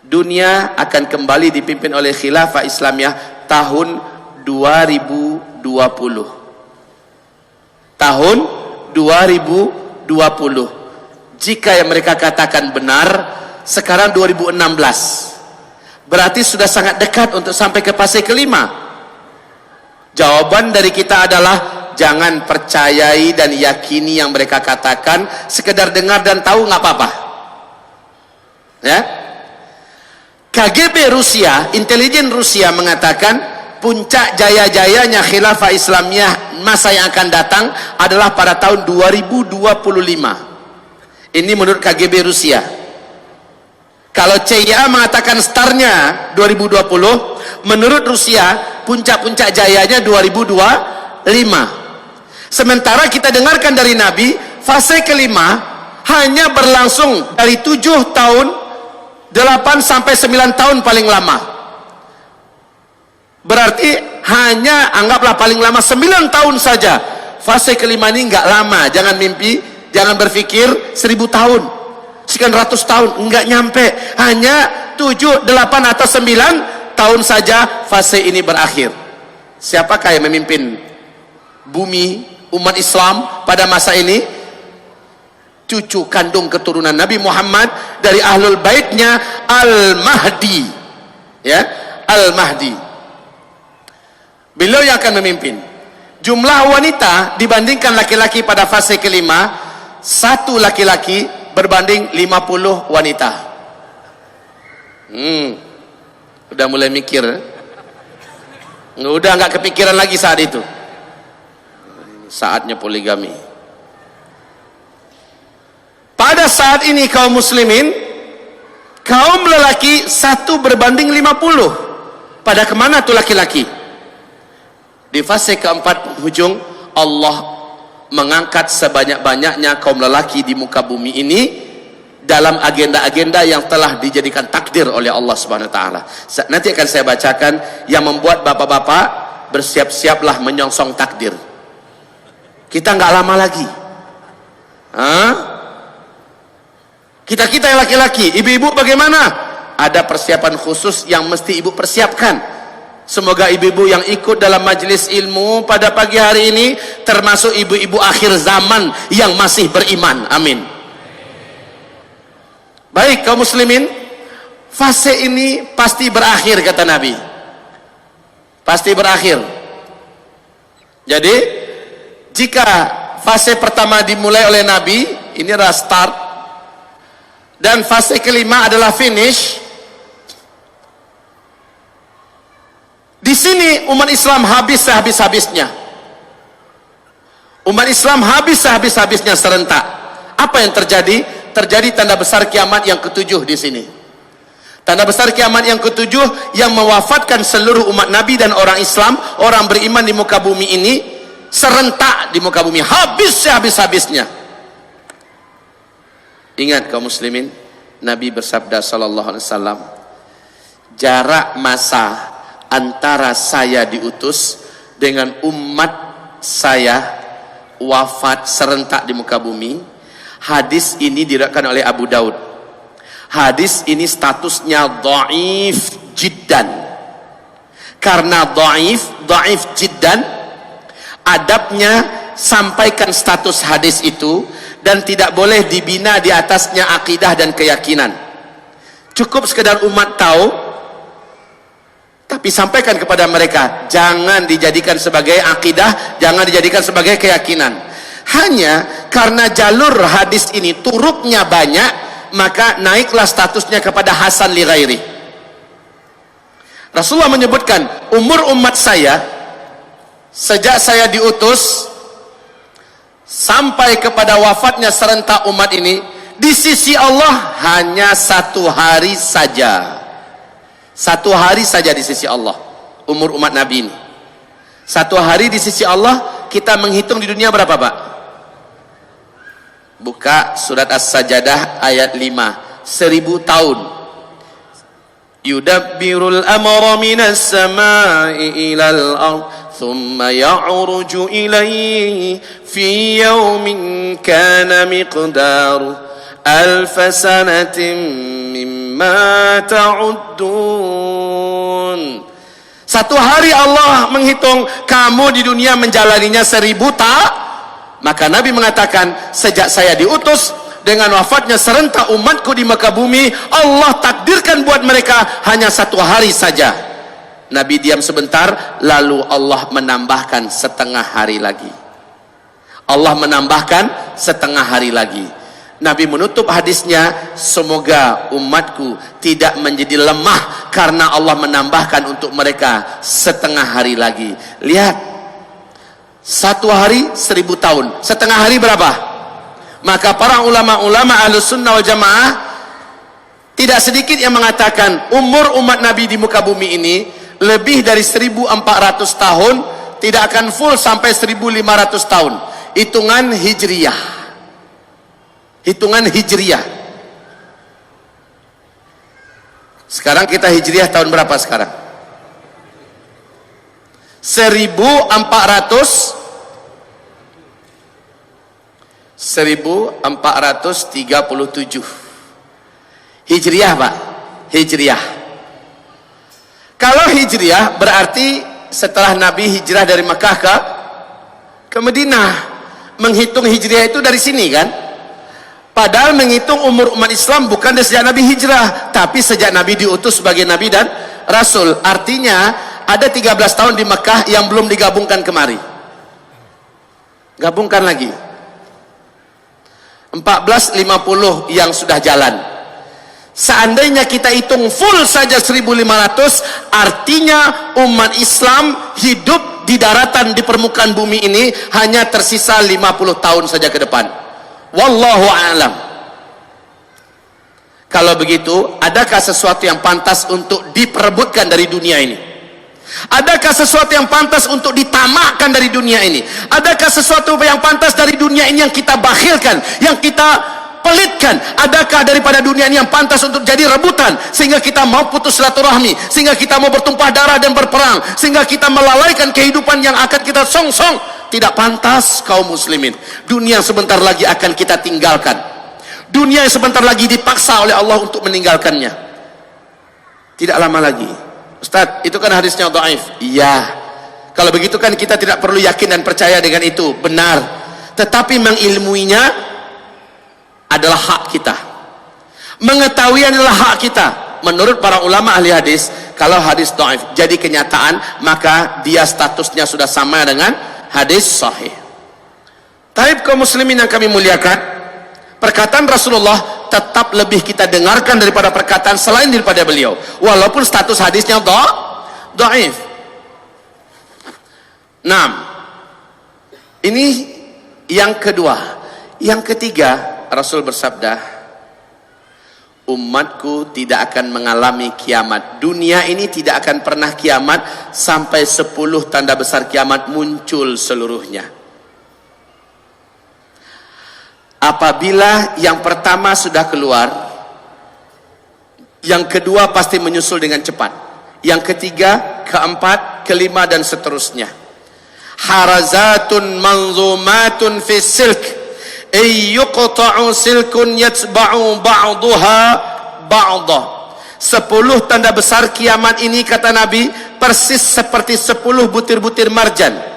dunia akan kembali dipimpin oleh khilafah Islamiyah tahun 2020. Tahun 2020. Jika yang mereka katakan benar, sekarang 2016. Berarti sudah sangat dekat untuk sampai ke fase kelima. Jawaban dari kita adalah jangan percayai dan yakini yang mereka katakan, sekedar dengar dan tahu nggak apa-apa. Ya. KGB Rusia, intelijen Rusia mengatakan puncak jaya-jayanya khilafah Islamiyah masa yang akan datang adalah pada tahun 2025. Ini menurut KGB Rusia. Kalau CIA mengatakan startnya 2020, menurut Rusia puncak-puncak jayanya 2025. Sementara kita dengarkan dari Nabi, fase kelima hanya berlangsung dari 7 tahun, 8 sampai 9 tahun paling lama. Berarti hanya anggaplah paling lama 9 tahun saja. Fase kelima ini enggak lama, jangan mimpi, jangan berpikir 1000 tahun. Sekian ratus tahun, enggak nyampe, hanya 7, 8 atau 9 tahun saja fase ini berakhir. Siapakah yang memimpin bumi umat Islam pada masa ini? Cucu kandung keturunan Nabi Muhammad dari ahlul baitnya, Al-Mahdi. Ya, Al-Mahdi. Beliau yang akan memimpin. Jumlah wanita dibandingkan laki-laki pada fase kelima, 1 laki-laki berbanding 50 wanita. Udah mulai mikir, udah nggak kepikiran lagi saat itu. Saatnya poligami. Pada saat ini kaum muslimin, kaum lelaki 1 berbanding 50. Pada kemana tuh laki-laki? Di fase keempat penghujung, Allah mengangkat sebanyak-banyaknya kaum lelaki di muka bumi ini dalam agenda-agenda yang telah dijadikan takdir oleh Allah Subhanahu wa taala. Nanti akan saya bacakan yang membuat bapak-bapak bersiap-siaplah menyongsong takdir. Kita nggak lama lagi. Kita yang laki-laki, ibu-ibu bagaimana? Ada persiapan khusus yang mesti ibu persiapkan. Semoga ibu-ibu yang ikut dalam majelis ilmu pada pagi hari ini termasuk ibu-ibu akhir zaman yang masih beriman. Amin. Baik kaum muslimin, fase ini pasti berakhir kata Nabi. Pasti berakhir. Jadi jika fase pertama dimulai oleh Nabi, ini adalah start, dan fase kelima adalah finish. Di sini umat Islam habis sehabis-habisnya. Umat Islam habis sehabis-habisnya serentak. Apa yang terjadi? Terjadi tanda besar kiamat yang ketujuh di sini. Tanda besar kiamat yang ketujuh yang mewafatkan seluruh umat Nabi dan orang Islam, orang beriman di muka bumi ini serentak di muka bumi, habis sehabis-habisnya. Ingat kaum muslimin, Nabi bersabda sallallahu alaihi wasallam, jarak masa antara saya diutus dengan umat saya wafat serentak di muka bumi. Hadis ini diriwayatkan oleh Abu Daud. Hadis ini statusnya dhaif jiddan. Karena dhaif jiddan, adabnya sampaikan status hadis itu dan tidak boleh dibina di atasnya akidah dan keyakinan. Cukup sekedar umat tahu, tapi sampaikan kepada mereka, jangan dijadikan sebagai akidah, jangan dijadikan sebagai keyakinan. Hanya karena jalur hadis ini turuknya banyak, maka naiklah statusnya kepada hasan li ghairi. Rasulullah menyebutkan, umur umat saya sejak saya diutus sampai kepada wafatnya serentak umat ini, di sisi Allah hanya 1 hari saja. 1 hari saja di sisi Allah umur umat Nabi ini. 1 hari di sisi Allah, kita menghitung di dunia berapa Pak? Buka surat As-Sajdah ayat 5. 1000 tahun. Yudabbirul amra minas samai ilal ard thumma ya'ruju ilayhi fi yawmin kana miqdaru alf sanatin mimma ta'uddun. 1 hari Allah menghitung kamu di dunia menjalaninya 1000 tak. Maka Nabi mengatakan, sejak saya diutus dengan wafatnya serentak umatku di muka bumi, Allah takdirkan buat mereka hanya 1 hari saja. Nabi diam sebentar, lalu Allah menambahkan setengah hari lagi. Allah menambahkan setengah hari lagi. Nabi menutup hadisnya, semoga umatku tidak menjadi lemah karena Allah menambahkan untuk mereka setengah hari lagi. Lihat, 1 hari 1000 tahun, setengah hari berapa? Maka para ulama-ulama Ahlus Sunnah wal Jamaah tidak sedikit yang mengatakan umur umat Nabi di muka bumi ini lebih dari 1400 tahun, tidak akan full sampai 1500 tahun. Hitungan Hijriyah. Hitungan Hijriyah. Sekarang kita Hijriyah tahun berapa sekarang? 1437 Hijriyah Pak. Hijriyah. Kalau Hijriyah berarti setelah Nabi hijrah dari Makkah ke Madinah. Menghitung Hijriyah itu dari sini kan. Padahal menghitung umur umat Islam bukan dari sejak Nabi hijrah, tapi sejak Nabi diutus sebagai Nabi dan Rasul. Artinya ada 13 tahun di Makkah yang belum digabungkan kemari. Gabungkan lagi. 1450 yang sudah jalan. Seandainya kita hitung full saja 1500, artinya umat Islam hidup di daratan, di permukaan bumi ini hanya tersisa 50 tahun saja ke depan. Wallahu a'lam. Kalau begitu, adakah sesuatu yang pantas untuk diperebutkan dari dunia ini? Adakah sesuatu yang pantas untuk ditamakkan dari dunia ini? Adakah sesuatu yang pantas dari dunia ini yang kita bakhilkan, yang kita pelitkan? Adakah daripada dunia ini yang pantas untuk jadi rebutan sehingga kita mau putus silaturahmi, sehingga kita mau bertumpah darah dan berperang, sehingga kita melalaikan kehidupan yang akan kita songsong? Tidak pantas kaum muslimin. Dunia sebentar lagi akan kita tinggalkan. Dunia yang sebentar lagi dipaksa oleh Allah untuk meninggalkannya. Tidak lama lagi. Ustaz, itu kan hadisnya dhaif. Iya. Kalau begitu kan kita tidak perlu yakin dan percaya dengan itu. Benar. Tetapi mengilmuinya adalah hak kita. Mengetahui adalah hak kita. Menurut para ulama ahli hadis, kalau hadis dhaif jadi kenyataan, maka dia statusnya sudah sama dengan hadis sahih. Taib kaum muslimin yang kami muliakan, perkataan Rasulullah tetap lebih kita dengarkan daripada perkataan selain daripada beliau, walaupun status hadisnya dhaif. Nah, ini yang kedua. Yang ketiga, Rasul bersabda, umatku tidak akan mengalami kiamat. Dunia ini tidak akan pernah kiamat sampai 10 tanda besar kiamat muncul seluruhnya. Apabila yang pertama sudah keluar, yang kedua pasti menyusul dengan cepat, yang ketiga, keempat, kelima dan seterusnya. Harazatun manzumatun fi silk, yuqta'u silkun yatba'u ba'daha ba'dah. 10 tanda besar kiamat ini, kata Nabi, persis seperti 10 butir-butir marjan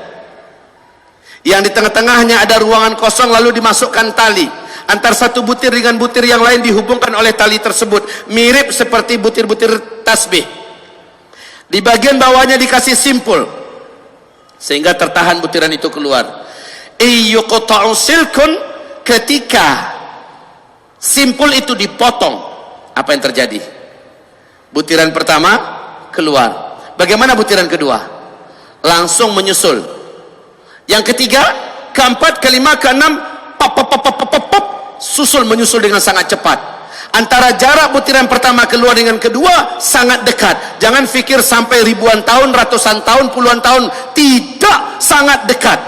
yang di tengah-tengahnya ada ruangan kosong, lalu dimasukkan tali. Antar satu butir dengan butir yang lain dihubungkan oleh tali tersebut, mirip seperti butir-butir tasbih. Di bagian bawahnya dikasih simpul sehingga tertahan butiran itu keluar. Yuqta'u silkun, ketika simpul itu dipotong, apa yang terjadi? Butiran pertama keluar. Bagaimana butiran kedua? Langsung menyusul. Yang ketiga, keempat, kelima, keenam, susul menyusul dengan sangat cepat. Antara jarak butiran pertama keluar dengan kedua sangat dekat. Jangan fikir sampai ribuan tahun, ratusan tahun, puluhan tahun. Tidak, sangat dekat.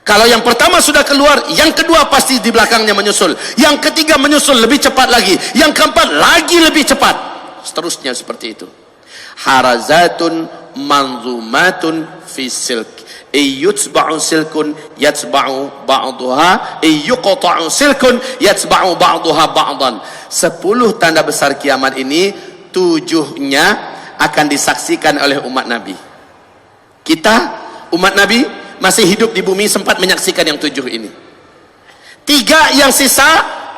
Kalau yang pertama sudah keluar, yang kedua pasti di belakangnya menyusul. Yang ketiga menyusul lebih cepat lagi. Yang keempat lagi lebih cepat. Seterusnya seperti itu. Harazatun manzumatun fi silk, yutba'u silkun yatba'u ba'daha, yuqta'u silkun yatba'u ba'daha ba'dan. 10 tanda besar kiamat ini 7-nya akan disaksikan oleh umat Nabi. Kita umat Nabi masih hidup di bumi sempat menyaksikan yang 7 ini. 3 yang sisa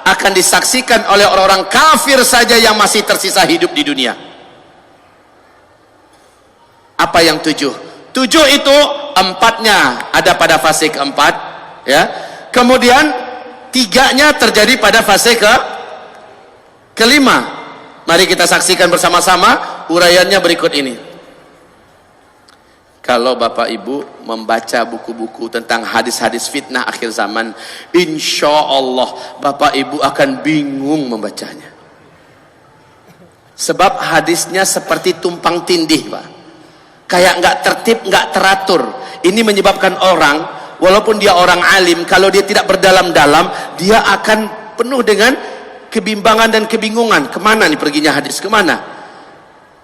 akan disaksikan oleh orang-orang kafir saja yang masih tersisa hidup di dunia. Apa yang 7? 7 itu 4-nya ada pada fase keempat, ya. Kemudian 3-nya terjadi pada fase kelima. Mari kita saksikan bersama-sama uraiannya berikut ini. Kalau Bapak Ibu membaca buku-buku tentang hadis-hadis fitnah akhir zaman, insya Allah Bapak Ibu akan bingung membacanya. Sebab hadisnya seperti tumpang tindih, Pak. Kayak nggak tertib, nggak teratur. Ini menyebabkan orang, walaupun dia orang alim, kalau dia tidak berdalam-dalam, dia akan penuh dengan kebimbangan dan kebingungan. Kemana nih perginya hadis, kemana?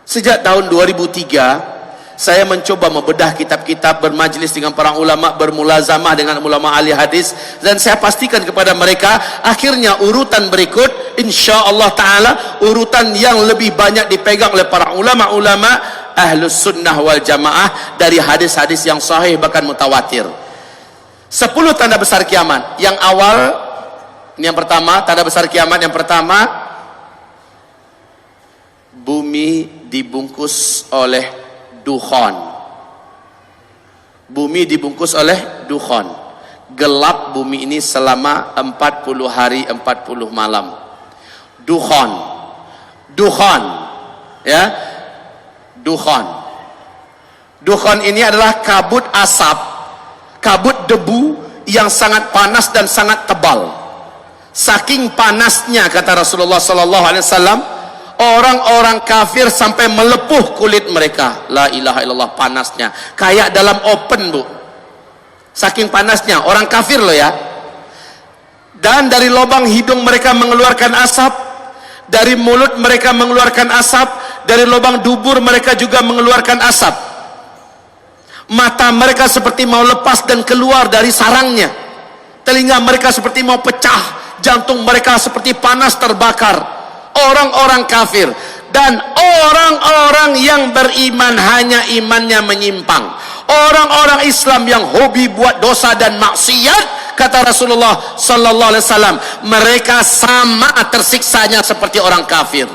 Sejak tahun 2003, saya mencoba membedah kitab-kitab, bermajlis dengan para ulama, bermulazamah dengan ulama ahli hadis, dan saya pastikan kepada mereka, akhirnya urutan berikut, insya Allah Ta'ala, urutan yang lebih banyak dipegang oleh para ulama-ulama Ahlus Sunnah wal Jamaah dari hadis-hadis yang sahih bahkan mutawatir. 10 tanda besar kiamat. Yang awal, ini yang pertama, tanda besar kiamat yang pertama, bumi dibungkus oleh dukhon. Bumi dibungkus oleh dukhon. Gelap bumi ini selama 40 hari 40 malam. Dukhon. Dukhon. Ya. Dukhon. Dukhon ini adalah kabut asap, kabut debu yang sangat panas dan sangat tebal. Saking panasnya, kata Rasulullah SAW, orang-orang kafir sampai melepuh kulit mereka. La ilaha illallah, panasnya kayak dalam oven, Bu. Saking panasnya, orang kafir loh ya. Dan dari lubang hidung mereka mengeluarkan asap, dari mulut mereka mengeluarkan asap, dari lubang dubur mereka juga mengeluarkan asap. Mata mereka seperti mau lepas dan keluar dari sarangnya. Telinga mereka seperti mau pecah, jantung mereka seperti panas terbakar. Orang-orang kafir. Dan orang-orang yang beriman hanya imannya menyimpang. Orang-orang Islam yang hobi buat dosa dan maksiat, kata Rasulullah sallallahu alaihi wasallam, mereka sama tersiksanya seperti orang kafir.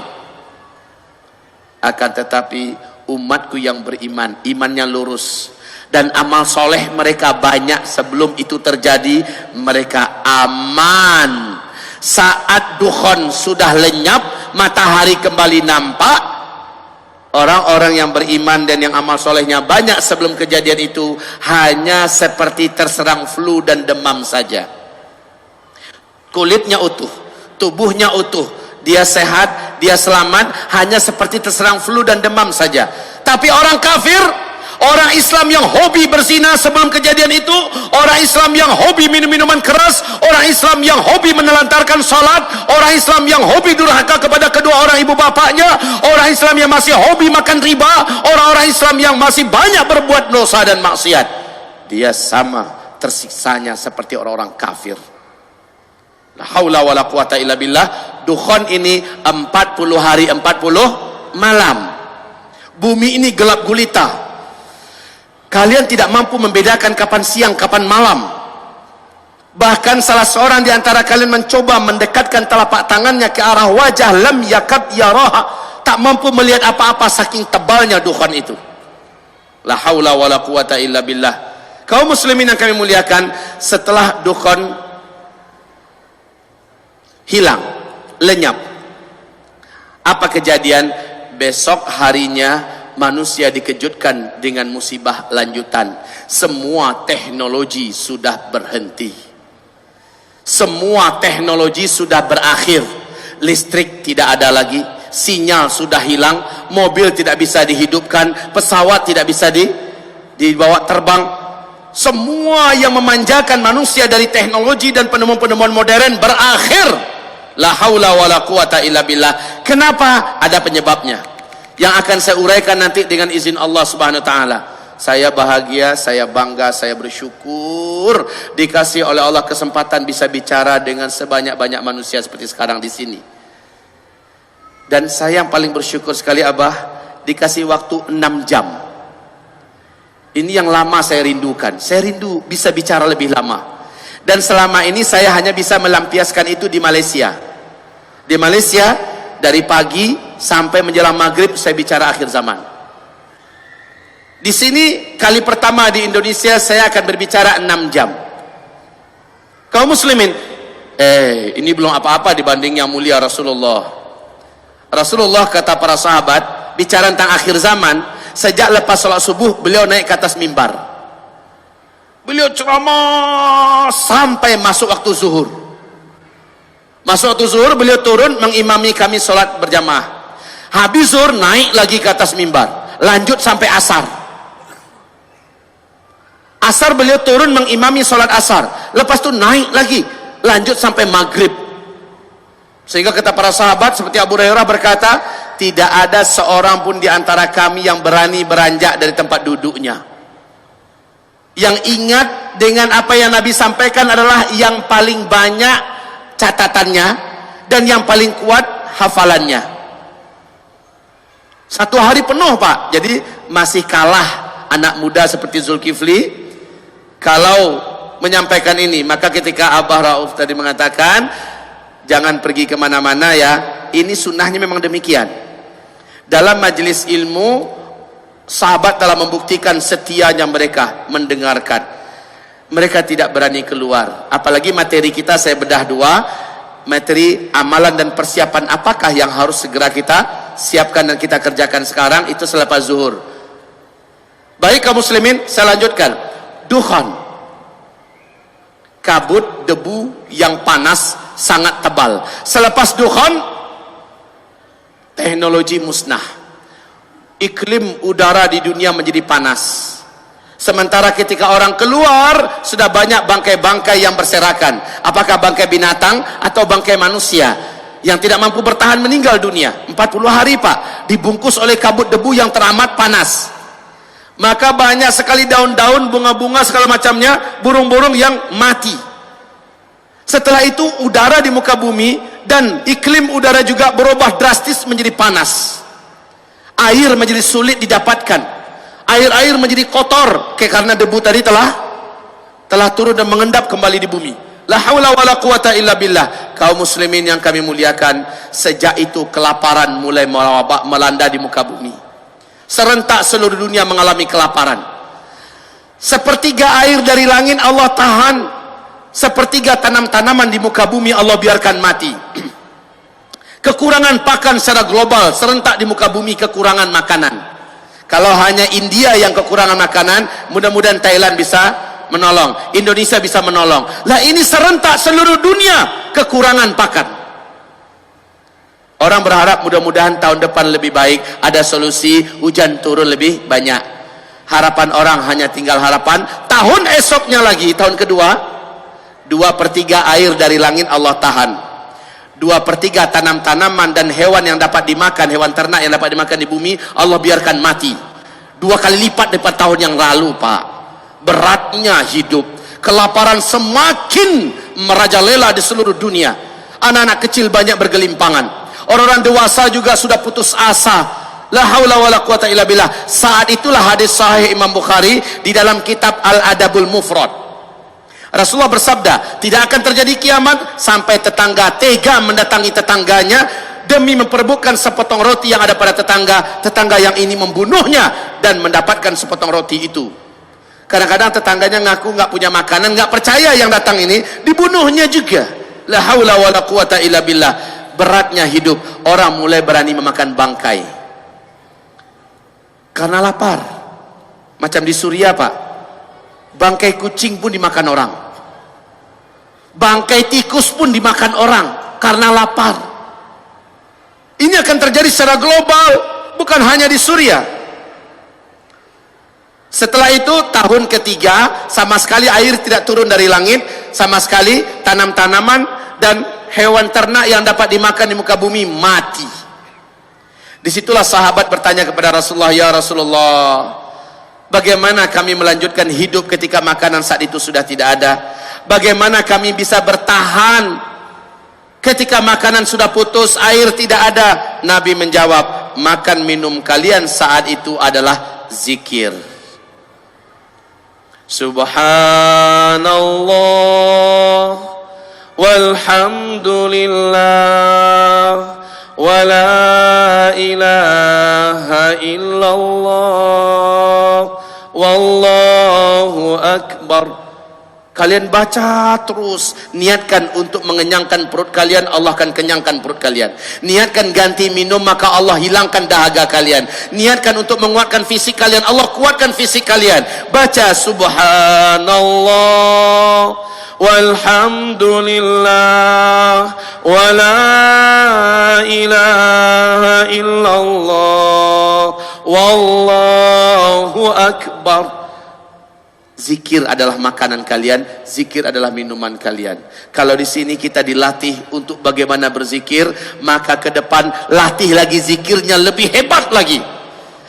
Akan tetapi umatku yang beriman, imannya lurus, dan amal soleh mereka banyak sebelum itu terjadi, mereka aman. Saat dukhon sudah lenyap, matahari kembali nampak, orang-orang yang beriman dan yang amal solehnya banyak sebelum kejadian itu hanya seperti terserang flu dan demam saja. Kulitnya utuh, tubuhnya utuh, dia sehat, dia selamat, hanya seperti terserang flu dan demam saja. Tapi orang kafir, orang Islam yang hobi berzina sebelum kejadian itu, orang Islam yang hobi minum minuman keras, orang Islam yang hobi menelantarkan salat, orang Islam yang hobi durhaka kepada kedua orang ibu bapaknya, orang Islam yang masih hobi makan riba, orang-orang Islam yang masih banyak berbuat dosa dan maksiat, dia sama tersiksanya seperti orang-orang kafir. La haula wala quwata illa billah. Dukhon ini 40 hari 40 malam. Bumi ini gelap gulita. Kalian tidak mampu membedakan kapan siang, kapan malam. Bahkan salah seorang di antara kalian mencoba mendekatkan telapak tangannya ke arah wajah, lam yakad yaraha, tak mampu melihat apa-apa saking tebalnya dukhan itu. La haula wala quwata illa billah. Kaum muslimin yang kami muliakan, setelah dukhan hilang, lenyap, apa kejadian? Besok harinya manusia dikejutkan dengan musibah lanjutan. Semua teknologi sudah berhenti. Semua teknologi sudah berakhir. Listrik tidak ada lagi, sinyal sudah hilang, mobil tidak bisa dihidupkan, pesawat tidak bisa dibawa terbang. Semua yang memanjakan manusia dari teknologi dan penemuan-penemuan modern berakhir. La haula wala quwata illa billah. Kenapa? Ada penyebabnya yang akan saya uraikan nanti dengan izin Allah Subhanahu wa taala. Saya bahagia, saya bangga, saya bersyukur dikasih oleh Allah kesempatan bisa bicara dengan sebanyak-banyak manusia seperti sekarang di sini. Dan saya yang paling bersyukur sekali, Abah, dikasih waktu 6 jam. Ini yang lama saya rindukan. Saya rindu bisa bicara lebih lama. Dan selama ini saya hanya bisa melampiaskan itu di Malaysia. Di Malaysia dari pagi sampai menjelang maghrib saya bicara akhir zaman. Di sini kali pertama di Indonesia saya akan berbicara 6 jam. Kaum muslimin, ini belum apa-apa dibanding yang mulia Rasulullah. Rasulullah kata para sahabat, bicara tentang akhir zaman, sejak lepas salat subuh beliau naik ke atas mimbar. Beliau ceramah sampai masuk waktu zuhur. Masuk waktu zuhur beliau turun mengimami kami sholat berjamaah. Habis zuhur naik lagi ke atas mimbar, lanjut sampai asar. Asar beliau turun mengimami sholat asar, lepas itu naik lagi, lanjut sampai maghrib. Sehingga kata para sahabat seperti Abu Hurairah berkata, tidak ada seorang pun di antara kami yang berani beranjak dari tempat duduknya. Yang ingat dengan apa yang Nabi sampaikan adalah yang paling banyak catatannya dan yang paling kuat hafalannya. Satu hari penuh, Pak. Jadi masih kalah anak muda seperti Zulkifli kalau menyampaikan ini. Maka ketika Abah Rauf tadi mengatakan jangan pergi kemana-mana ya, ini sunnahnya memang demikian. Dalam majelis ilmu, sahabat telah membuktikan setianya mereka mendengarkan. Mereka tidak berani keluar. Apalagi materi kita saya bedah dua, materi amalan dan persiapan apakah yang harus segera kita siapkan dan kita kerjakan sekarang, itu selepas zuhur. Baik kaum muslimin, saya lanjutkan. Dukhan, kabut debu yang panas sangat tebal. Selepas dukhan teknologi musnah. Iklim udara di dunia menjadi panas. Sementara ketika orang keluar, sudah banyak bangkai-bangkai yang berserakan. Apakah bangkai binatang atau bangkai manusia yang tidak mampu bertahan meninggal dunia. 40 hari Pak, dibungkus oleh kabut debu yang teramat panas. Maka banyak sekali daun-daun, bunga-bunga segala macamnya, burung-burung yang mati. Setelah itu udara di muka bumi dan iklim udara juga berubah drastis menjadi panas. Air menjadi sulit didapatkan. Air-air menjadi kotor karena debu tadi telah turun dan mengendap kembali di bumi. La haula wala quwata illa billah. Kaum muslimin yang kami muliakan, sejak itu kelaparan mulai melanda di muka bumi. Serentak seluruh dunia mengalami kelaparan. Sepertiga air dari langit Allah tahan, sepertiga tanam-tanaman di muka bumi Allah biarkan mati. Kekurangan pakan secara global, serentak di muka bumi kekurangan makanan. Kalau hanya India yang kekurangan makanan, mudah-mudahan Thailand bisa menolong, Indonesia bisa menolong. Lah ini serentak seluruh dunia kekurangan pakan. Orang berharap mudah-mudahan tahun depan lebih baik, ada solusi, hujan turun lebih banyak. Harapan orang hanya tinggal harapan, tahun esoknya lagi, tahun kedua, 2/3 air dari langit Allah tahan. 2/3 tanam-tanaman dan hewan yang dapat dimakan, hewan ternak yang dapat dimakan di bumi, Allah biarkan mati. 2 kali lipat daripada tahun yang lalu, Pak. Beratnya hidup, kelaparan semakin merajalela di seluruh dunia. Anak-anak kecil banyak bergelimpangan. Orang-orang dewasa juga sudah putus asa. La haula wala quwata illa billah. Saat itulah hadis sahih Imam Bukhari di dalam kitab Al-Adabul Mufrad. Rasulullah bersabda, tidak akan terjadi kiamat sampai tetangga tega mendatangi tetangganya demi memperebutkan sepotong roti yang ada pada tetangga yang ini membunuhnya dan mendapatkan sepotong roti itu. Kadang-kadang tetangganya ngaku nggak punya makanan, nggak percaya yang datang ini, dibunuhnya juga. La haula wala quwata illa billah. Beratnya hidup, orang mulai berani memakan bangkai karena lapar. Macam di Suriah, Pak, bangkai kucing pun dimakan orang, bangkai tikus pun dimakan orang karena lapar. Ini akan terjadi secara global, bukan hanya di Suriah. Setelah itu tahun ketiga, sama sekali air tidak turun dari langit, sama sekali tanam-tanaman dan hewan ternak yang dapat dimakan di muka bumi mati. Disitulah sahabat bertanya kepada Rasulullah, ya Rasulullah, bagaimana kami melanjutkan hidup ketika makanan saat itu sudah tidak ada? Bagaimana kami bisa bertahan ketika makanan sudah putus, air tidak ada? Nabi menjawab, makan minum kalian saat itu adalah zikir. Subhanallah walhamdulillah wa la ilaha illallah wallahu akbar. Kalian baca terus, niatkan untuk mengenyangkan perut kalian, Allah akan kenyangkan perut kalian. Niatkan ganti minum, maka Allah hilangkan dahaga kalian. Niatkan untuk menguatkan fisik kalian, Allah kuatkan fisik kalian. Baca subhanallah walhamdulillah wa la ilaha illallah wallahu akbar. Zikir adalah makanan kalian, zikir adalah minuman kalian. Kalau di sini kita dilatih untuk bagaimana berzikir, maka ke depan latih lagi zikirnya lebih hebat lagi.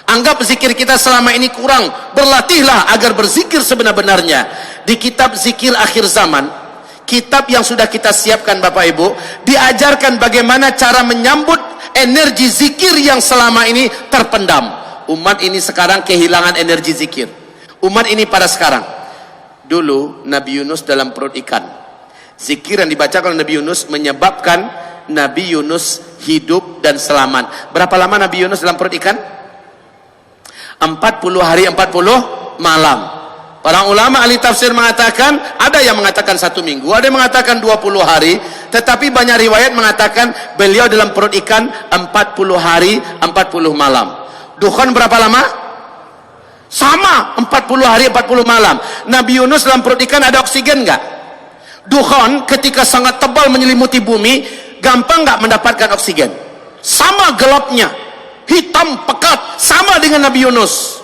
Anggap zikir kita selama ini kurang, berlatihlah agar berzikir sebenar-benarnya. Di kitab Zikir Akhir Zaman, kitab yang sudah kita siapkan Bapak Ibu, diajarkan bagaimana cara menyambut energi zikir yang selama ini terpendam. Umat ini sekarang kehilangan energi zikir. Umat ini pada sekarang, dulu Nabi Yunus dalam perut ikan, zikir yang dibacakan oleh Nabi Yunus menyebabkan Nabi Yunus hidup dan selamat. Berapa lama Nabi Yunus dalam perut ikan? 40 hari 40 malam. Para ulama ahli tafsir mengatakan, ada yang mengatakan 1 minggu, ada yang mengatakan 20 hari, tetapi banyak riwayat mengatakan beliau dalam perut ikan 40 hari 40 malam. Dukhan berapa lama? Sama, 40 hari 40 malam. Nabi Yunus dalam perut ikan ada oksigen enggak? Dukhan ketika sangat tebal menyelimuti bumi, gampang enggak mendapatkan oksigen? sama gelapnya, hitam pekat, sama dengan Nabi Yunus.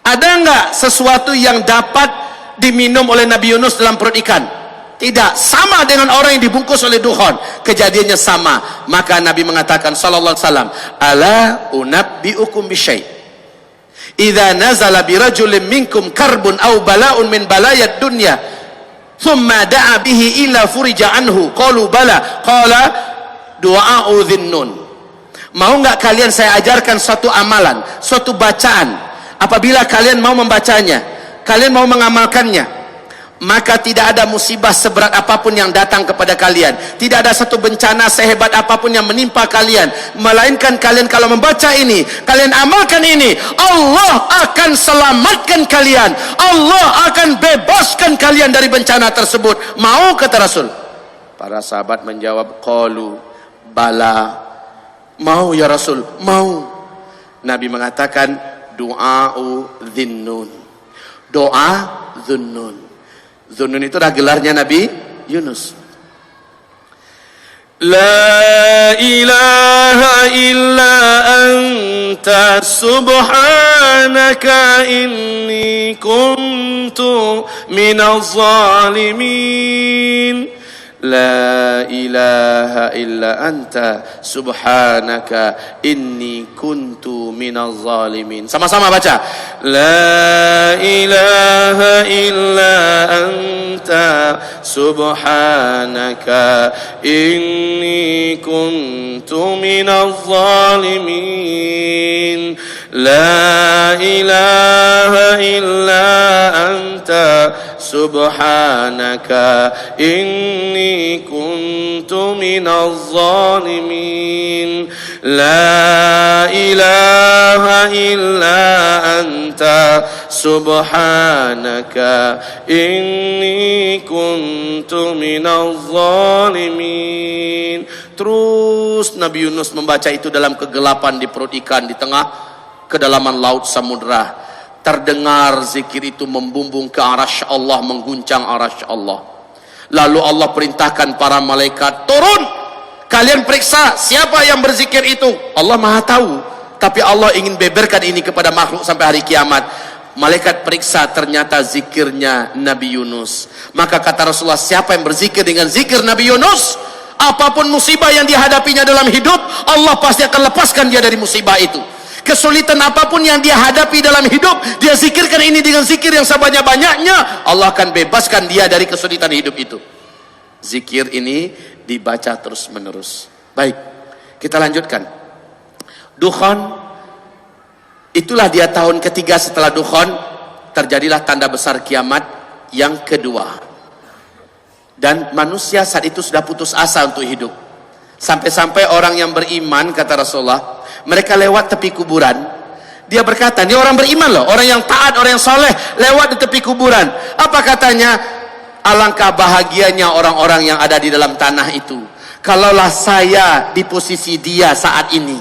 Ada enggak sesuatu yang dapat diminum oleh Nabi Yunus dalam perut ikan? Tidak. Sama dengan orang yang dibungkus oleh dukhon, kejadiannya sama. Maka Nabi mengatakan sallallahu alaihi wasallam, ala unabbiukum bisyai' idza nazala birajulin minkum karbun aw bala'un min balayad dunya thumma da'a bihi illa furija anhu qalu bala qala du'a'u dhinnun. Mau enggak kalian saya ajarkan suatu amalan, suatu bacaan, apabila kalian mau membacanya, kalian mau mengamalkannya, maka tidak ada musibah seberat apapun yang datang kepada kalian, tidak ada satu bencana sehebat apapun yang menimpa kalian, melainkan kalian kalau membaca ini, kalian amalkan ini, Allah akan selamatkan kalian, Allah akan bebaskan kalian dari bencana tersebut. Mau, kata Rasul? Para sahabat menjawab, qalu bala, mau ya Rasul, mau. Nabi mengatakan, du'a'u dhinnun, doa dhunnun. Dhunnun itu adalah gelarnya Nabi Yunus. La ilaha illa anta subhanaka inni kuntu minaz zalimin. La ilaha illa anta subhanaka inni kuntu minaz zalimin. Sama-sama baca. La ilaha illa anta subhanaka inni kuntu minaz zalimin. La ilaha illa anta subhanaka inni kuntu minaz zalimin. La ilaha illa anta subhanaka inni kuntu minaz zalimin. Terus Nabi Yunus membaca itu dalam kegelapan di perut ikan, di tengah kedalaman laut samudra. Terdengar zikir itu membumbung ke arasy Allah, mengguncang arasy Allah. Lalu Allah perintahkan para malaikat, turun, kalian periksa siapa yang berzikir itu. Allah Maha tahu, tapi Allah ingin beberkan ini kepada makhluk sampai hari kiamat. Malaikat periksa, ternyata zikirnya Nabi Yunus. Maka kata Rasulullah, siapa yang berzikir dengan zikir Nabi Yunus, apapun musibah yang dihadapinya dalam hidup, Allah pasti akan lepaskan dia dari musibah itu. Kesulitan apapun yang dia hadapi dalam hidup, dia zikirkan ini dengan zikir yang sebanyak-banyaknya, Allah akan bebaskan dia dari kesulitan hidup itu. Zikir ini dibaca terus menerus. Baik, kita lanjutkan. Dukhon, itulah dia tahun ketiga setelah dukhon, terjadilah tanda besar kiamat yang kedua. Dan manusia saat itu sudah putus asa untuk hidup. Sampai-sampai orang yang beriman, kata Rasulullah, mereka lewat tepi kuburan. Dia berkata, ini orang beriman loh, orang yang taat, orang yang soleh, lewat di tepi kuburan. Apa katanya? Alangkah bahagianya orang-orang yang ada di dalam tanah itu, kalaulah saya di posisi dia saat ini.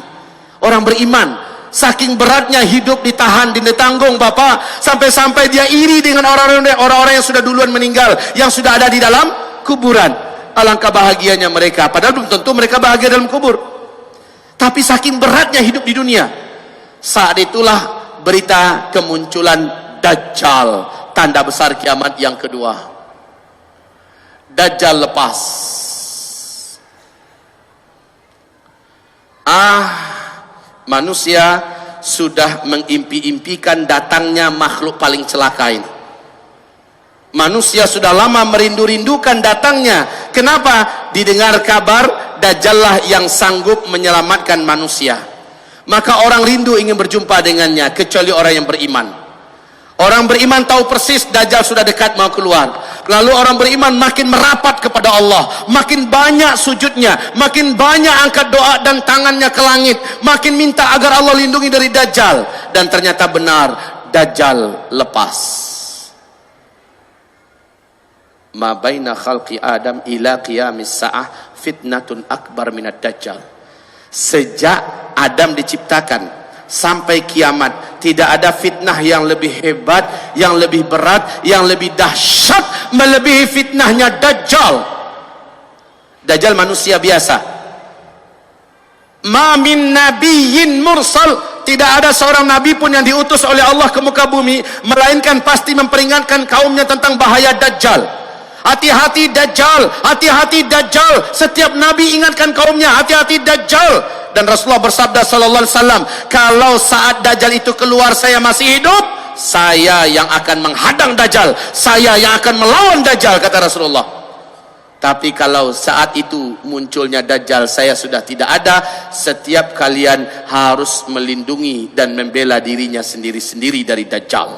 Orang beriman, saking beratnya hidup ditahan, ditanggung Bapak, sampai-sampai dia iri dengan orang-orang yang sudah duluan meninggal, yang sudah ada di dalam kuburan. Alangkah bahagianya mereka, padahal belum tentu mereka bahagia dalam kubur. Tapi saking beratnya hidup di dunia. Saat itulah berita kemunculan Dajjal, tanda besar kiamat yang kedua. Dajjal lepas. Manusia sudah mengimpi-impikan datangnya makhluk paling celaka ini. Manusia sudah lama merindu-rindukan datangnya. Kenapa? Didengar kabar Dajjallah yang sanggup menyelamatkan manusia. Maka orang rindu ingin berjumpa dengannya, kecuali orang yang beriman. Orang beriman tahu persis Dajjal sudah dekat mau keluar. Lalu orang beriman makin merapat kepada Allah, makin banyak sujudnya, makin banyak angkat doa dan tangannya ke langit, makin minta agar Allah lindungi dari Dajjal. Dan ternyata benar, Dajjal lepas. Ma baina khalqi Adam ila qiyamis sa'ah fitnatun akbar minad Dajjal. Sejak Adam diciptakan sampai kiamat, tidak ada fitnah yang lebih hebat, yang lebih berat, yang lebih dahsyat melebihi fitnahnya Dajjal. Dajjal manusia biasa. Ma min nabiyyin mursal, tidak ada seorang nabi pun yang diutus oleh Allah ke muka bumi melainkan pasti memperingatkan kaumnya tentang bahaya Dajjal. Hati-hati Dajjal, hati-hati Dajjal. Setiap nabi ingatkan kaumnya, hati-hati Dajjal. Dan Rasulullah bersabda sallallahu alaihi wasallam, kalau saat Dajjal itu keluar saya masih hidup, saya yang akan menghadang Dajjal, saya yang akan melawan Dajjal, kata Rasulullah. Tapi kalau saat itu munculnya Dajjal, saya sudah tidak ada. Setiap kalian harus melindungi dan membela dirinya sendiri-sendiri dari Dajjal.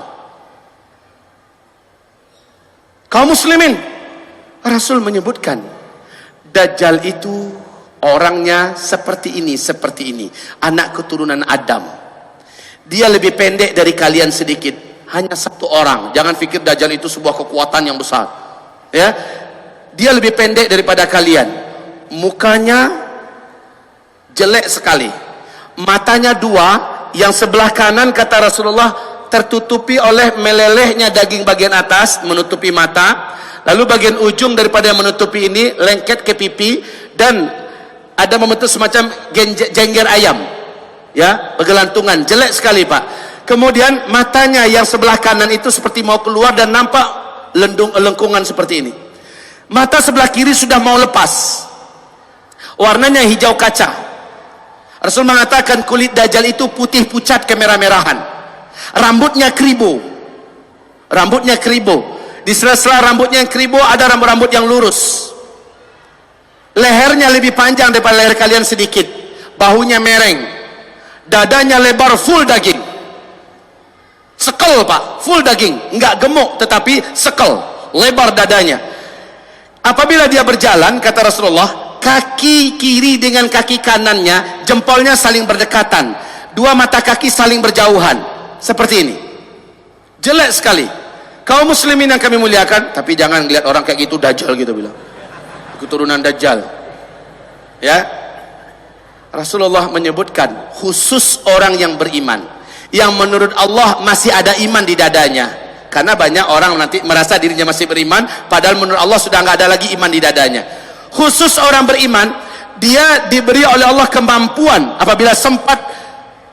Kaum muslimin, Rasul menyebutkan Dajjal itu orangnya seperti ini, anak keturunan Adam. Dia lebih pendek dari kalian sedikit, hanya satu orang. Jangan pikir Dajjal itu sebuah kekuatan yang besar, ya. Dia lebih pendek daripada kalian. Mukanya jelek sekali, matanya dua, yang sebelah kanan kata Rasulullah tertutupi oleh melelehnya daging bagian atas menutupi mata, lalu bagian ujung daripada yang menutupi ini lengket ke pipi, dan ada membentuk semacam jengger ayam, ya, bergelantungan, jelek sekali Pak. Kemudian matanya yang sebelah kanan itu seperti mau keluar dan nampak lengkungan seperti ini. Mata sebelah kiri sudah mau lepas, warnanya hijau kaca. Rasul mengatakan kulit Dajjal itu putih pucat kemerah-merahan, rambutnya kribo, di sela-sela rambutnya yang kribo ada rambut-rambut yang lurus. Lehernya lebih panjang daripada leher kalian sedikit, bahunya mereng, dadanya lebar, full daging, sekel Pak, full daging, enggak gemuk tetapi sekel, lebar dadanya. Apabila dia berjalan, kata Rasulullah, kaki kiri dengan kaki kanannya, jempolnya saling berdekatan, dua mata kaki saling berjauhan, seperti ini. Jelek sekali. Kaum muslimin yang kami muliakan, tapi jangan lihat orang kayak gitu Dajjal gitu bilang, keturunan Dajjal, ya. Rasulullah menyebutkan khusus orang yang beriman, yang menurut Allah masih ada iman di dadanya. Karena banyak orang nanti merasa dirinya masih beriman, padahal menurut Allah sudah nggak ada lagi iman di dadanya. Khusus orang beriman, dia diberi oleh Allah kemampuan apabila sempat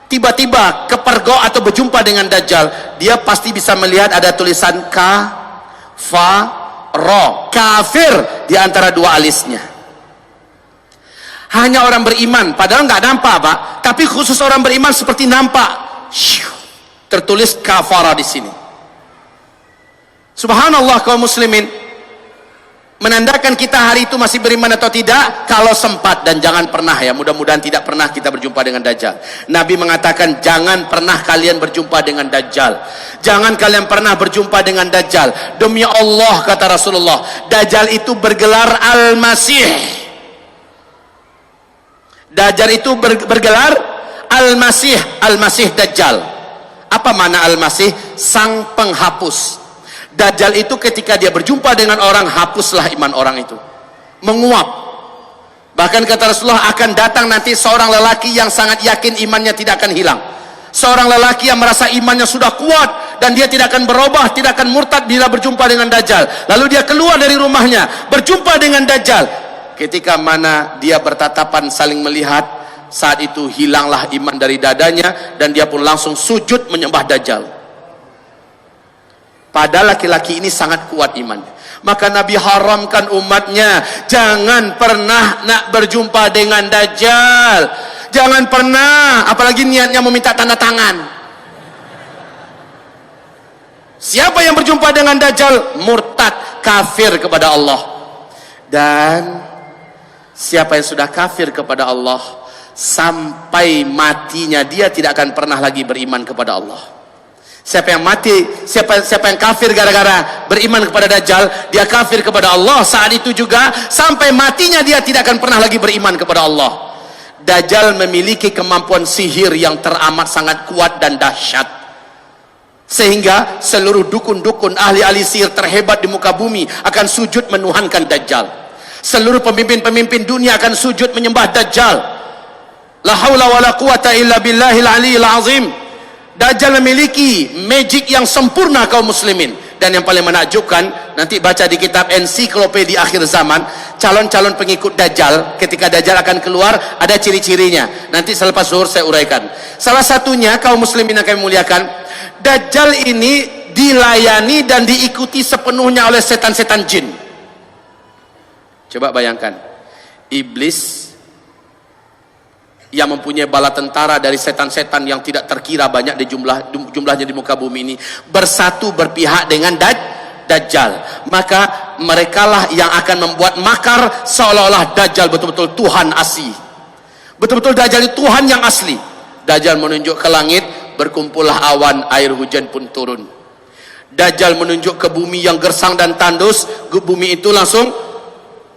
tiba-tiba kepergok atau berjumpa dengan Dajjal, dia pasti bisa melihat ada tulisan kafir, kafir di antara dua alisnya. Hanya orang beriman, padahal nggak nampak Pak, tapi khusus orang beriman seperti nampak, tertulis kafara di sini. Subhanallah kaum muslimin, menandakan kita hari itu masih beriman atau tidak kalau sempat. Dan jangan pernah, ya, mudah-mudahan tidak pernah kita berjumpa dengan Dajjal. Nabi mengatakan jangan pernah kalian berjumpa dengan Dajjal, jangan kalian pernah berjumpa dengan Dajjal. Demi Allah kata Rasulullah, Dajjal itu bergelar Al-Masih. Dajjal itu bergelar Al-Masih, Al-Masih Dajjal. Apa makna Al-Masih? Sang penghapus. Dajjal itu ketika dia berjumpa dengan orang, hapuslah iman orang itu, menguap. Bahkan kata Rasulullah, akan datang nanti seorang lelaki yang sangat yakin imannya tidak akan hilang, seorang lelaki yang merasa imannya sudah kuat dan dia tidak akan berubah, tidak akan murtad bila berjumpa dengan Dajjal. Lalu dia keluar dari rumahnya, berjumpa dengan Dajjal. Ketika mana dia bertatapan saling melihat, saat itu hilanglah iman dari dadanya dan dia pun langsung sujud menyembah Dajjal. Padahal laki-laki ini sangat kuat iman. Maka Nabi haramkan umatnya, jangan pernah nak berjumpa dengan Dajjal. Jangan pernah, apalagi niatnya meminta tanda tangan. Siapa yang berjumpa dengan Dajjal, murtad, kafir kepada Allah. Dan siapa yang sudah kafir kepada Allah, sampai matinya dia tidak akan pernah lagi beriman kepada Allah. Siapa yang mati, siapa yang kafir gara-gara beriman kepada Dajjal, dia kafir kepada Allah saat itu juga, sampai matinya dia tidak akan pernah lagi beriman kepada Allah. Dajjal memiliki kemampuan sihir yang teramat sangat kuat dan dahsyat, sehingga seluruh dukun-dukun ahli-ahli sihir terhebat di muka bumi akan sujud menuhankan Dajjal. Seluruh pemimpin-pemimpin dunia akan sujud menyembah Dajjal. La haula wala quwata illa billahil aliyil azim. Dajjal memiliki magic yang sempurna kaum muslimin. Dan yang paling menakjubkan, nanti baca di kitab Ensiklopedia Akhir Zaman, calon-calon pengikut Dajjal, ketika Dajjal akan keluar, ada ciri-cirinya. Nanti selepas zuhur saya uraikan. Salah satunya, kaum muslimin yang kami muliakan, Dajjal ini dilayani dan diikuti sepenuhnya oleh setan-setan jin. Coba bayangkan, iblis yang mempunyai bala tentara dari setan-setan yang tidak terkira banyak di jumlahnya di muka bumi ini, bersatu berpihak dengan Dajjal. Maka merekalah yang akan membuat makar seolah-olah Dajjal betul-betul Tuhan asli. Betul-betul Dajjal itu Tuhan yang asli. Dajjal menunjuk ke langit, berkumpullah awan, air hujan pun turun. Dajjal menunjuk ke bumi yang gersang dan tandus, bumi itu langsung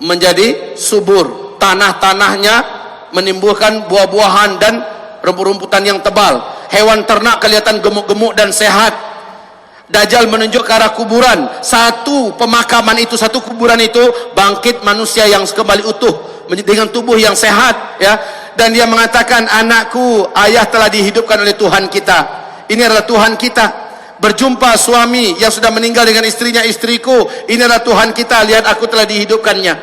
menjadi subur. Tanah-tanahnya menimbulkan buah-buahan dan rumput-rumputan yang tebal. Hewan ternak kelihatan gemuk-gemuk dan sehat. Dajjal menunjuk ke arah kuburan. Satu pemakaman itu, satu kuburan itu bangkit manusia yang kembali utuh dengan tubuh yang sehat, ya. Dan dia mengatakan, anakku, ayah telah dihidupkan oleh Tuhan kita. Ini adalah Tuhan kita. Berjumpa suami yang sudah meninggal dengan istrinya, istriku, ini adalah Tuhan kita, lihat aku telah dihidupkannya.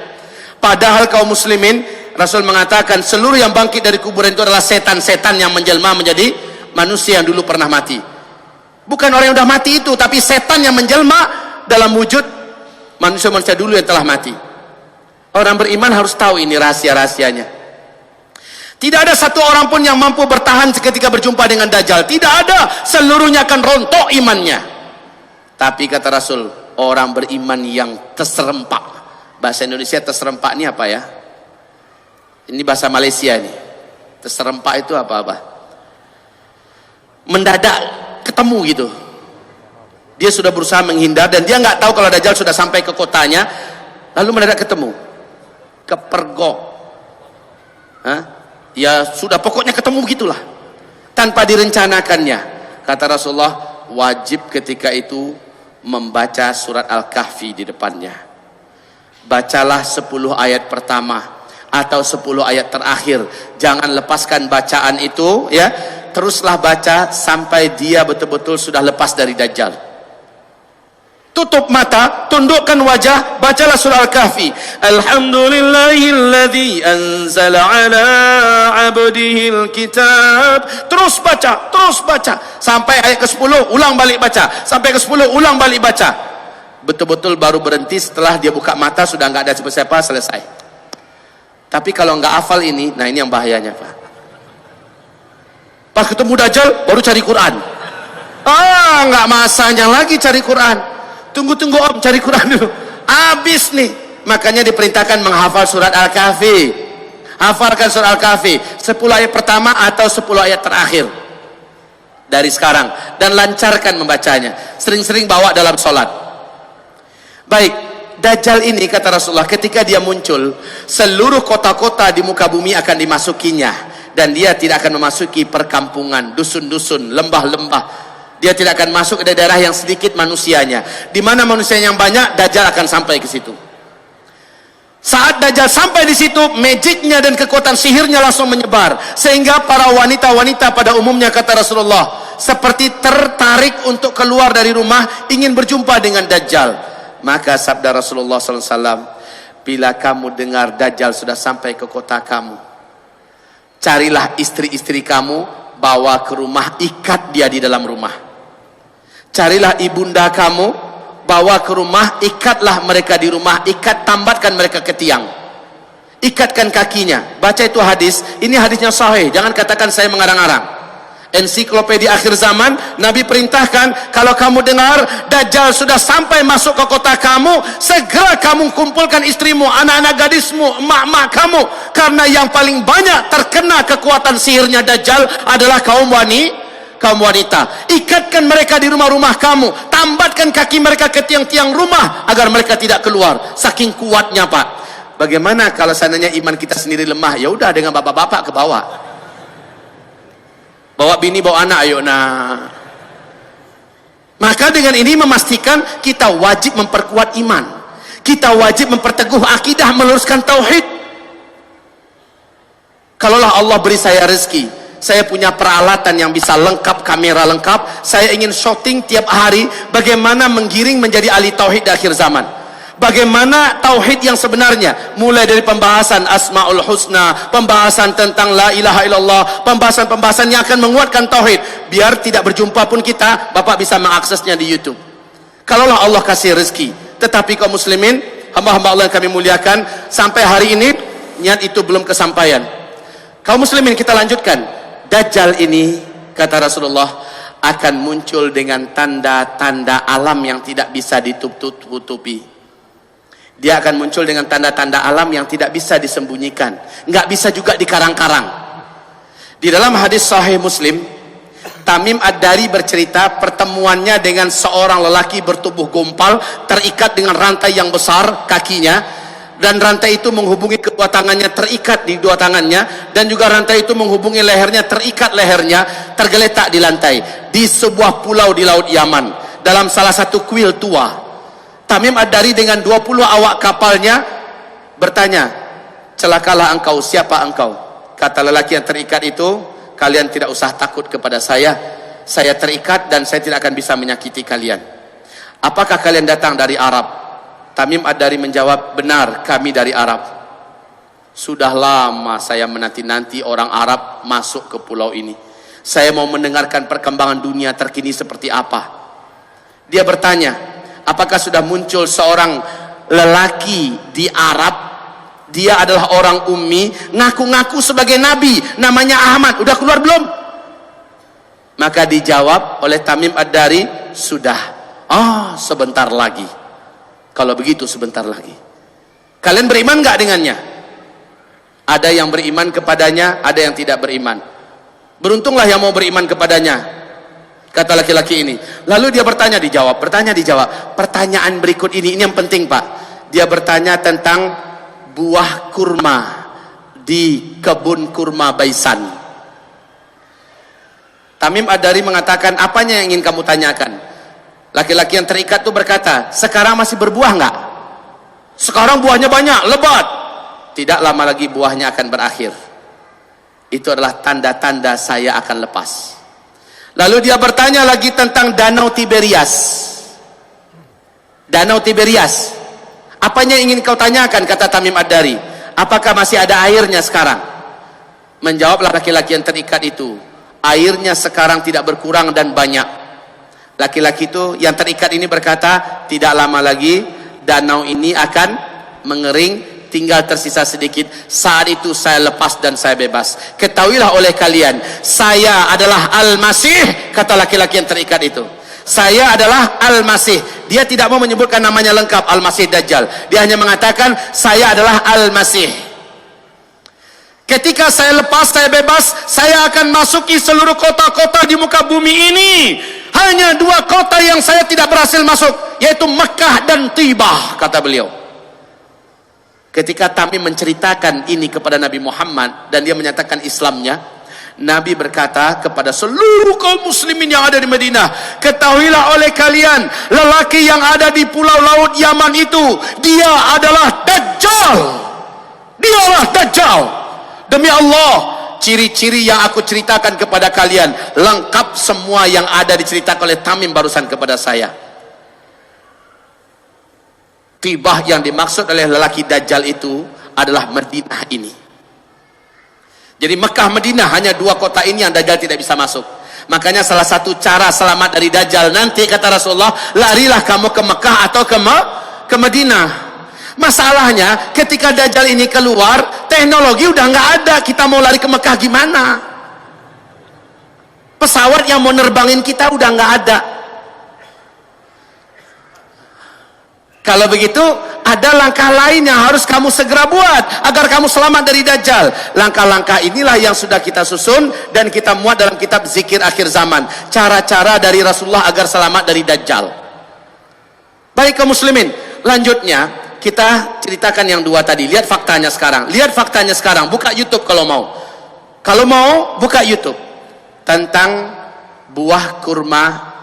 Padahal kaum muslimin, Rasul mengatakan seluruh yang bangkit dari kuburan itu adalah setan-setan yang menjelma menjadi manusia yang dulu pernah mati. Bukan orang yang sudah mati itu, tapi setan yang menjelma dalam wujud manusia-manusia dulu yang telah mati. Orang beriman harus tahu ini rahasia-rahasianya. Tidak ada satu orang pun yang mampu bertahan ketika berjumpa dengan Dajjal. Tidak ada, seluruhnya akan rontok imannya. Tapi kata Rasul, orang beriman yang terserempak. Bahasa Indonesia terserempak ini apa ya? Ini bahasa Malaysia nih. Terserempak itu apa-apa? Mendadak ketemu gitu. Dia sudah berusaha menghindar dan dia nggak tahu kalau Dajjal sudah sampai ke kotanya, lalu mendadak ketemu. Kepergok. Ya sudah, pokoknya ketemu gitulah. Tanpa direncanakannya. Kata Rasulullah, wajib ketika itu membaca surat Al-Kahfi di depannya. Bacalah 10 ayat pertama atau 10 ayat terakhir. Jangan lepaskan bacaan itu, ya. Teruslah baca sampai dia betul-betul sudah lepas dari Dajjal. Tutup mata, tundukkan wajah, bacalah surah Al-Kahfi. Alhamdulillahilladzi anzala ala abdihil kitab. Terus baca sampai ayat ke-10, ulang balik baca. Sampai ke-10, ulang balik baca. Betul-betul baru berhenti setelah dia buka mata sudah nggak ada siapa-siapa, selesai. Tapi kalau nggak hafal ini, nah ini yang bahayanya, Pak. Pas ketemu Dajjal baru cari Quran. Nggak masanya lagi cari Quran. Tunggu om, cari Quran dulu. Habis nih. Makanya diperintahkan menghafal surat Al-Kahfi. Hafalkan surat Al-Kahfi 10 ayat pertama atau 10 ayat terakhir dari sekarang, dan lancarkan membacanya. Sering-sering bawa dalam sholat. Baik, Dajjal ini kata Rasulullah ketika dia muncul, seluruh kota-kota di muka bumi akan dimasukinya, dan dia tidak akan memasuki perkampungan, dusun-dusun, lembah-lembah. Dia tidak akan masuk ke daerah yang sedikit manusianya. Di mana manusia yang banyak, Dajjal akan sampai ke situ. Saat Dajjal sampai di situ, magicnya dan kekuatan sihirnya langsung menyebar, sehingga para wanita-wanita pada umumnya kata Rasulullah seperti tertarik untuk keluar dari rumah ingin berjumpa dengan Dajjal. Maka sabda Rasulullah SAW, bila kamu dengar Dajjal sudah sampai ke kota kamu, carilah istri-istri kamu, bawa ke rumah, ikat dia di dalam rumah. Carilah ibunda kamu, bawa ke rumah, ikatlah mereka di rumah, tambatkan mereka ke tiang, ikatkan kakinya. Baca itu hadis, ini hadisnya sahih, jangan katakan saya mengarang-arang. Ensiklopedia Akhir Zaman, Nabi perintahkan, kalau kamu dengar Dajjal sudah sampai masuk ke kota kamu, segera kamu kumpulkan istrimu, anak-anak gadismu, emak-emak kamu, karena yang paling banyak terkena kekuatan sihirnya Dajjal adalah kaum wanita. Ikatkan mereka di rumah-rumah kamu, tambatkan kaki mereka ke tiang-tiang rumah agar mereka tidak keluar. Saking kuatnya, Pak. Bagaimana kalau seandainya iman kita sendiri lemah? Ya udah, dengan bapak-bapak ke bawah. Bawa bini, bawa anak, ayo nah. Maka dengan ini memastikan kita wajib memperkuat iman. Kita wajib memperteguh akidah, meluruskan tauhid. Kalaulah Allah beri saya rezeki, Saya punya peralatan yang bisa lengkap, kamera lengkap. Saya ingin syuting tiap hari bagaimana menggiring menjadi ahli tauhid di akhir zaman. Bagaimana tauhid yang sebenarnya, mulai dari pembahasan Asmaul Husna, pembahasan tentang la ilaha illallah, pembahasan-pembahasan yang akan menguatkan tauhid. Biar tidak berjumpa pun kita, Bapak bisa mengaksesnya di YouTube. Kalaulah Allah kasih rezeki. Tetapi kaum muslimin, hamba-hamba Allah yang kami muliakan, sampai hari ini niat itu belum kesampaian. Kaum muslimin, kita lanjutkan. Dajjal ini, kata Rasulullah, akan muncul dengan tanda-tanda alam yang tidak bisa ditutupi. Dia akan muncul dengan tanda-tanda alam yang tidak bisa disembunyikan, nggak bisa juga dikarang-karang. Di dalam hadis Sahih Muslim, Tamim Ad-Dari bercerita pertemuannya dengan seorang lelaki bertubuh gumpal, terikat dengan rantai yang besar kakinya, dan rantai itu menghubungi kedua tangannya, terikat di dua tangannya, dan juga rantai itu menghubungi lehernya, terikat lehernya, tergeletak di lantai di sebuah pulau di Laut Yaman, dalam salah satu kuil tua. Tamim Ad-Dari dengan 20 awak kapalnya bertanya, celakalah engkau, siapa engkau? Kata lelaki yang terikat itu, kalian tidak usah takut kepada saya terikat dan saya tidak akan bisa menyakiti kalian. Apakah kalian datang dari Arab? Tamim Ad-Dari menjawab, benar, kami dari Arab. Sudah lama saya menanti-nanti orang Arab masuk ke pulau ini. Saya mau mendengarkan perkembangan dunia terkini seperti apa. Dia bertanya, apakah sudah muncul seorang lelaki di Arab? Dia adalah orang ummi, ngaku-ngaku sebagai nabi, namanya Ahmad. Udah keluar belum? Maka dijawab oleh Tamim Ad-Dari, sudah. Sebentar lagi. Kalau begitu sebentar lagi. Kalian beriman nggak dengannya? Ada yang beriman kepadanya, ada yang tidak beriman. Beruntunglah yang mau beriman kepadanya, kata laki-laki ini. Lalu dia bertanya, dijawab. Pertanyaan berikut ini yang penting, Pak. Dia bertanya tentang buah kurma di kebun kurma Baisan. Tamim Ad-Dari mengatakan, apanya yang ingin kamu tanyakan? Laki-laki yang terikat itu berkata, sekarang masih berbuah enggak? Sekarang buahnya banyak, lebat. Tidak lama lagi buahnya akan berakhir. Itu adalah tanda-tanda saya akan lepas. Lalu dia bertanya lagi tentang Danau Tiberias. Danau Tiberias, apanya yang ingin kau tanyakan? Kata Tamim Ad-Dari, apakah masih ada airnya sekarang? Menjawablah laki-laki yang terikat itu, airnya sekarang tidak berkurang dan banyak. Laki-laki itu yang terikat ini berkata, tidak lama lagi danau ini akan mengering, tinggal tersisa sedikit. Saat itu saya lepas dan saya bebas. Ketahuilah oleh kalian, saya adalah Al-Masih, kata laki-laki yang terikat itu. Saya adalah Al-Masih. Dia tidak mau menyebutkan namanya lengkap, Al-Masih Dajjal. Dia hanya mengatakan, saya adalah Al-Masih. Ketika saya lepas, saya bebas, saya akan masuki seluruh kota-kota di muka bumi ini. Hanya 2 kota yang saya tidak berhasil masuk, yaitu Mekah dan Tibah, kata beliau. Ketika Tamim menceritakan ini kepada Nabi Muhammad dan dia menyatakan Islamnya, Nabi berkata kepada seluruh kaum muslimin yang ada di Madinah, ketahuilah oleh kalian, lelaki yang ada di pulau Laut Yaman itu, dia adalah Dajjal. Dialah Dajjal. Demi Allah, ciri-ciri yang aku ceritakan kepada kalian lengkap semua yang ada diceritakan oleh Tamim barusan kepada saya. Tibah yang dimaksud oleh lelaki Dajjal itu adalah Madinah ini. Jadi Mekah Madinah hanya 2 kota ini yang Dajjal tidak bisa masuk. Makanya salah satu cara selamat dari Dajjal nanti, kata Rasulullah, larilah kamu ke Mekah atau ke Madinah. Masalahnya ketika Dajjal ini keluar, teknologi udah nggak ada. Kita mau lari ke Mekah gimana? Pesawat yang mau nerbangin kita udah nggak ada. Kalau begitu, ada langkah lain yang harus kamu segera buat agar kamu selamat dari Dajjal. Langkah-langkah inilah yang sudah kita susun dan kita muat dalam kitab Zikir Akhir Zaman. Cara-cara dari Rasulullah agar selamat dari Dajjal. Baik kaum muslimin, lanjutnya kita ceritakan yang 2 tadi. Lihat faktanya sekarang. Lihat faktanya sekarang. Buka YouTube kalau mau. Kalau mau, buka YouTube. Tentang buah kurma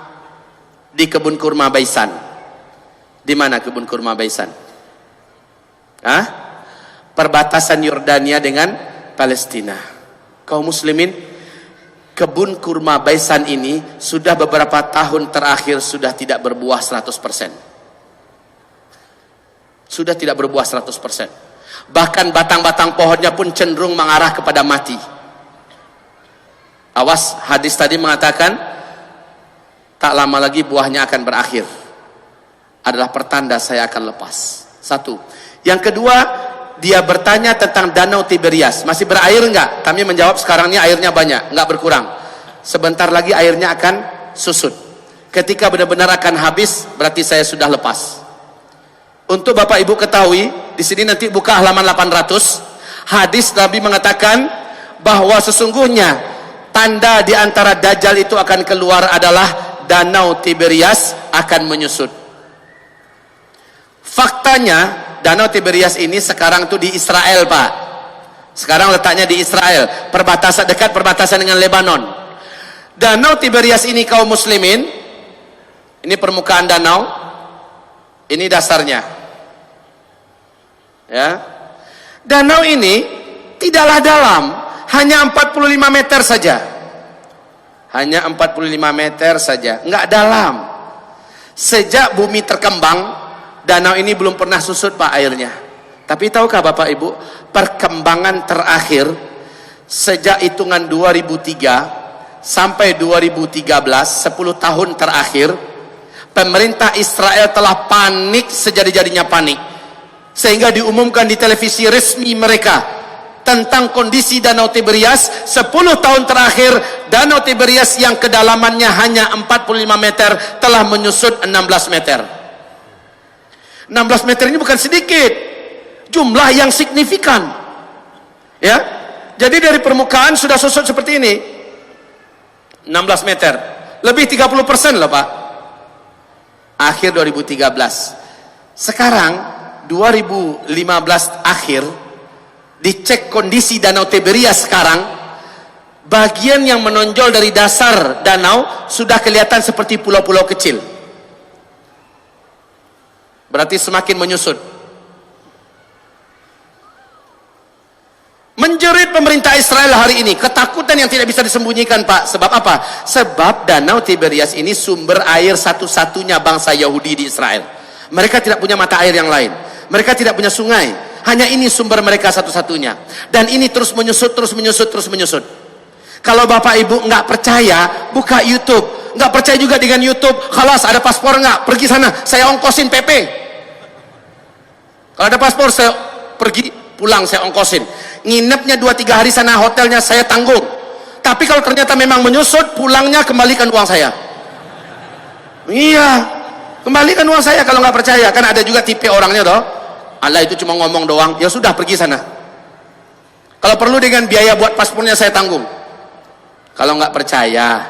di kebun kurma Baisan. Di mana kebun kurma Baisan? Perbatasan Yordania dengan Palestina. Kaum muslimin, kebun kurma Baisan ini sudah beberapa tahun terakhir sudah tidak berbuah 100%. Sudah tidak berbuah 100%. Bahkan batang-batang pohonnya pun cenderung mengarah kepada mati. Awas, hadis tadi mengatakan tak lama lagi buahnya akan berakhir. Adalah pertanda saya akan lepas. Satu. Yang kedua, dia bertanya tentang Danau Tiberias. Masih berair enggak? Kami menjawab sekarang ini airnya banyak, enggak berkurang. Sebentar lagi airnya akan susut. Ketika benar-benar akan habis, berarti saya sudah lepas. Untuk Bapak Ibu ketahui, di sini nanti buka halaman 800. Hadis Nabi mengatakan bahwa sesungguhnya tanda di antara Dajjal itu akan keluar adalah Danau Tiberias akan menyusut. Faktanya, Danau Tiberias ini sekarang tuh di Israel, Pak. Sekarang letaknya di Israel, perbatasan dekat perbatasan dengan Lebanon. Danau Tiberias ini kaum muslimin, ini permukaan danau, ini dasarnya. Ya. Danau ini tidaklah dalam, hanya 45 meter saja. Hanya 45 meter saja, enggak dalam. Sejak bumi terkembang, danau ini belum pernah susut, Pak, airnya. Tapi tahukah Bapak Ibu, perkembangan terakhir sejak hitungan 2003 sampai 2013, 10 tahun terakhir, pemerintah Israel telah panik sejadi-jadinya panik. Sehingga diumumkan di televisi resmi mereka tentang kondisi Danau Tiberias. 10 tahun terakhir, Danau Tiberias yang kedalamannya hanya 45 meter telah menyusut 16 meter. 16 meter ini bukan sedikit, jumlah yang signifikan. Ya, jadi dari permukaan sudah susut seperti ini, 16 meter, lebih 30% loh, Pak. Akhir 2013. Sekarang 2015 akhir, dicek kondisi Danau Tiberias sekarang, bagian yang menonjol dari dasar danau sudah kelihatan seperti pulau-pulau kecil. Berarti semakin menyusut. Menjerit pemerintah Israel hari ini, ketakutan yang tidak bisa disembunyikan, Pak. Sebab apa? Sebab Danau Tiberias ini sumber air satu-satunya bangsa Yahudi di Israel. Mereka tidak punya mata air yang lain. Mereka tidak punya sungai. Hanya ini sumber mereka satu-satunya. Dan ini terus menyusut, terus menyusut, terus menyusut. Kalau Bapak Ibu nggak percaya, buka YouTube. Nggak percaya juga dengan YouTube, khalas ada paspor nggak? Pergi sana, saya ongkosin PP. Kalau ada paspor, saya pergi, pulang, saya ongkosin. Nginepnya 2-3 hari sana, hotelnya saya tanggung. Tapi kalau ternyata memang menyusut, pulangnya kembalikan uang saya. Iya, kembalikan uang saya kalau nggak percaya. Kan ada juga tipe orangnya toh, Allah itu cuma ngomong doang, ya sudah pergi sana. Kalau perlu dengan biaya buat paspornya saya tanggung. Kalau nggak percaya,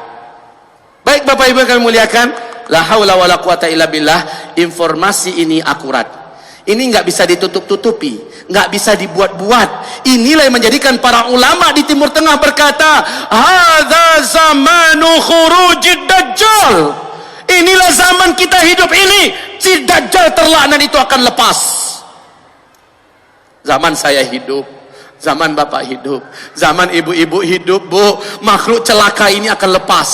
baik Bapak Ibu yang kami muliakan, la haula wala quwata illa billah, informasi ini akurat. Ini nggak bisa ditutup-tutupi, nggak bisa dibuat-buat. Inilah yang menjadikan para ulama di Timur Tengah berkata, hadza zamanu khurujid dajjal. Inilah zaman kita hidup ini, si dajjal terlaknat itu akan lepas. Zaman saya hidup, zaman Bapak hidup, zaman ibu-ibu hidup, Bu, makhluk celaka ini akan lepas.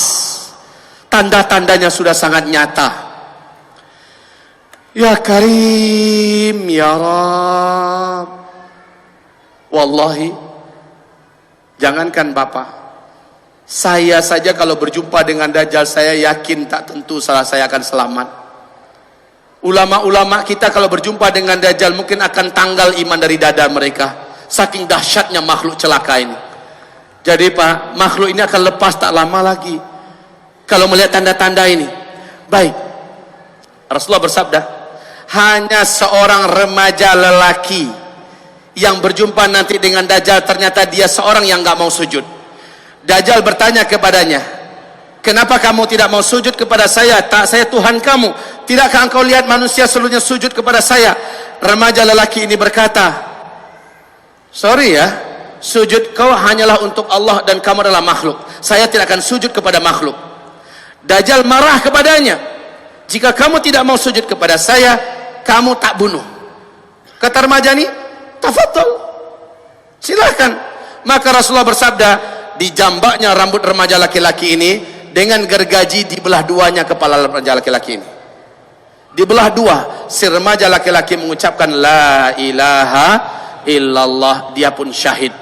Tanda-tandanya sudah sangat nyata. Ya Karim, ya Rab. Wallahi, jangankan Bapak, saya saja kalau berjumpa dengan Dajjal, saya yakin tak tentu saya akan selamat. Ulama-ulama kita kalau berjumpa dengan Dajjal mungkin akan tanggal iman dari dada mereka, saking dahsyatnya makhluk celaka ini. Jadi Pak, makhluk ini akan lepas tak lama lagi kalau melihat tanda-tanda ini. Baik, Rasulullah bersabda, hanya seorang remaja lelaki yang berjumpa nanti dengan Dajjal, ternyata dia seorang yang nggak mau sujud. Dajjal bertanya kepadanya, kenapa kamu tidak mau sujud kepada saya? Tak, saya Tuhan kamu. Tidakkah engkau lihat manusia seluruhnya sujud kepada saya? Remaja lelaki ini berkata, sorry ya, sujud kau hanyalah untuk Allah dan kamu adalah makhluk. Saya tidak akan sujud kepada makhluk. Dajjal marah kepadanya, jika kamu tidak mau sujud kepada saya, kamu tak bunuh. Kata remaja ini, tafadhol, silakan. Maka Rasulullah bersabda, dijambaknya rambut remaja laki-laki ini dengan gergaji dibelah duanya kepala remaja laki-laki ini. Dibelah dua, si remaja laki-laki mengucapkan la ilaha illallah, dia pun syahid.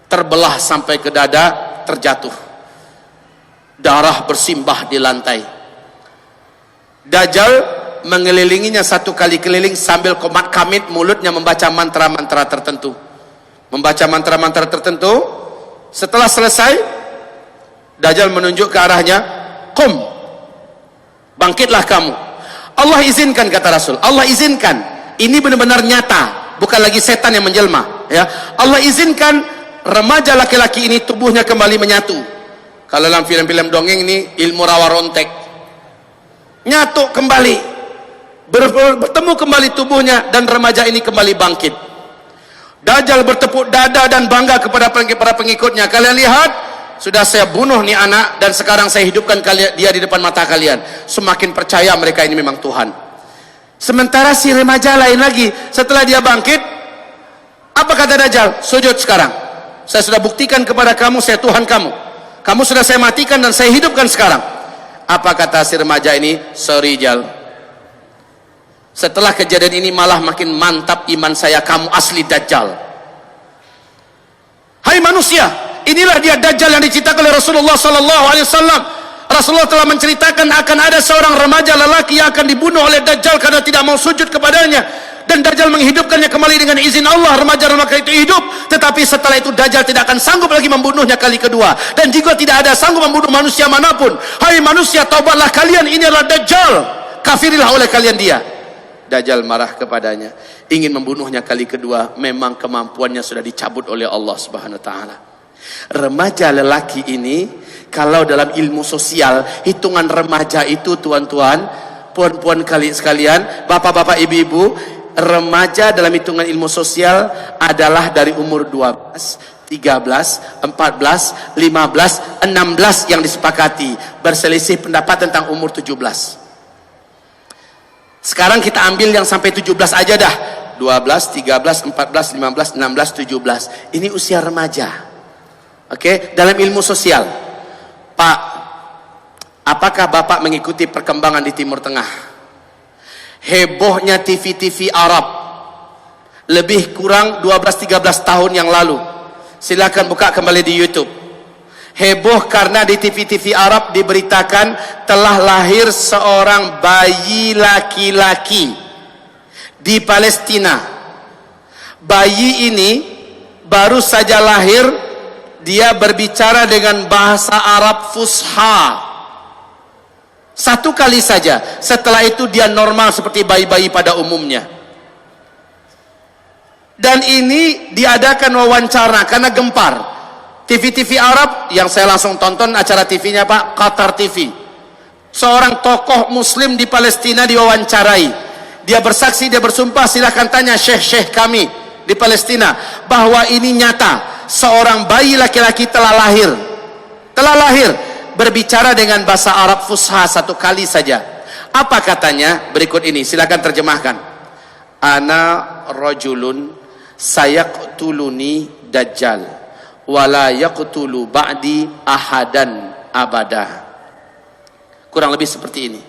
Terbelah sampai ke dada, terjatuh. Darah bersimbah di lantai. Dajjal mengelilinginya satu kali keliling sambil komat kamit mulutnya membaca mantra-mantra tertentu. Membaca mantra-mantra tertentu. Setelah selesai, Dajjal menunjuk ke arahnya, "Qum, bangkitlah kamu." Allah izinkan, kata Rasul, Allah izinkan. Ini benar-benar nyata, bukan lagi setan yang menjelma, ya. Allah izinkan remaja laki-laki ini tubuhnya kembali menyatu. Kalau dalam film-film dongeng ini ilmu rawa rontek. Nyatu kembali, bertemu kembali tubuhnya, dan remaja ini kembali bangkit. Dajjal bertepuk dada dan bangga kepada para pengikutnya. Kalian lihat, sudah saya bunuh nih anak, dan sekarang saya hidupkan dia di depan mata kalian. Semakin percaya mereka ini memang Tuhan. Sementara si remaja lain lagi, setelah dia bangkit, apa kata Dajjal? Sujud sekarang. Saya sudah buktikan kepada kamu, saya Tuhan kamu. Kamu sudah saya matikan dan saya hidupkan sekarang. Apa kata si remaja ini? Sorry Jal, setelah kejadian ini malah makin mantap iman saya, kamu asli Dajjal. Hai manusia, inilah dia Dajjal yang diceritakan oleh Rasulullah SAW. Rasulullah telah menceritakan akan ada seorang remaja lelaki yang akan dibunuh oleh Dajjal karena tidak mau sujud kepadanya, dan Dajjal menghidupkannya kembali dengan izin Allah. Remaja-remaja itu hidup, tetapi setelah itu Dajjal tidak akan sanggup lagi membunuhnya kali kedua, dan juga tidak ada sanggup membunuh manusia manapun. Hai manusia, taubatlah kalian, ini adalah Dajjal, kafirilah oleh kalian dia. Dajjal marah kepadanya, ingin membunuhnya kali kedua. Memang kemampuannya sudah dicabut oleh Allah Subhanahu wa taala. Remaja lelaki ini, kalau dalam ilmu sosial, hitungan remaja itu tuan-tuan, puan-puan kalian sekalian, bapak-bapak, ibu-ibu, remaja dalam hitungan ilmu sosial adalah dari umur 12, 13, 14, 15, 16 yang disepakati. Berselisih pendapat tentang umur 17. Sekarang kita ambil yang sampai 17 aja dah. 12, 13, 14, 15, 16, 17. Ini usia remaja. Oke, dalam ilmu sosial. Pak, apakah Bapak mengikuti perkembangan di Timur Tengah? Hebohnya TV-TV Arab lebih kurang 12-13 tahun yang lalu. Silakan buka kembali di YouTube. Heboh karena di TV-TV Arab diberitakan telah lahir seorang bayi laki-laki di Palestina. Bayi ini baru saja lahir, dia berbicara dengan bahasa Arab Fusha. Satu kali saja. Setelah itu dia normal seperti bayi-bayi pada umumnya. Dan ini diadakan wawancara karena gempar. TV-TV Arab yang saya langsung tonton acara TV-nya Pak, Qatar TV. Seorang tokoh muslim di Palestina diwawancarai. Dia bersaksi, dia bersumpah, silahkan tanya syekh-syekh kami di Palestina, bahwa ini nyata. Seorang bayi laki-laki telah lahir. Telah lahir. Berbicara dengan bahasa Arab Fusha satu kali saja. Apa katanya? Berikut ini, silakan terjemahkan. Ana rajulun sayaqtuluni dajjal wala yaqtulu ba'di ahadan abada. Kurang lebih seperti ini.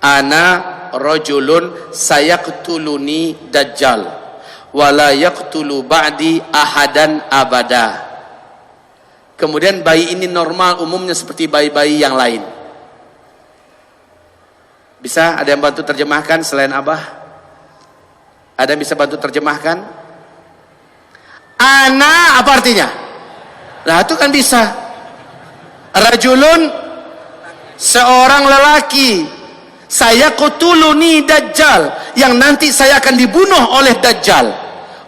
Ana rajulun sayaqtuluni dajjal wala yaqtulu ba'di ahadan abada. Kemudian bayi ini normal umumnya seperti bayi-bayi yang lain. Bisa ada yang bantu terjemahkan selain Abah? Ada yang bisa bantu terjemahkan? Ana apa artinya? Nah itu kan bisa. Rajulun, seorang lelaki. Saya qutuluni dajjal, yang nanti saya akan dibunuh oleh dajjal.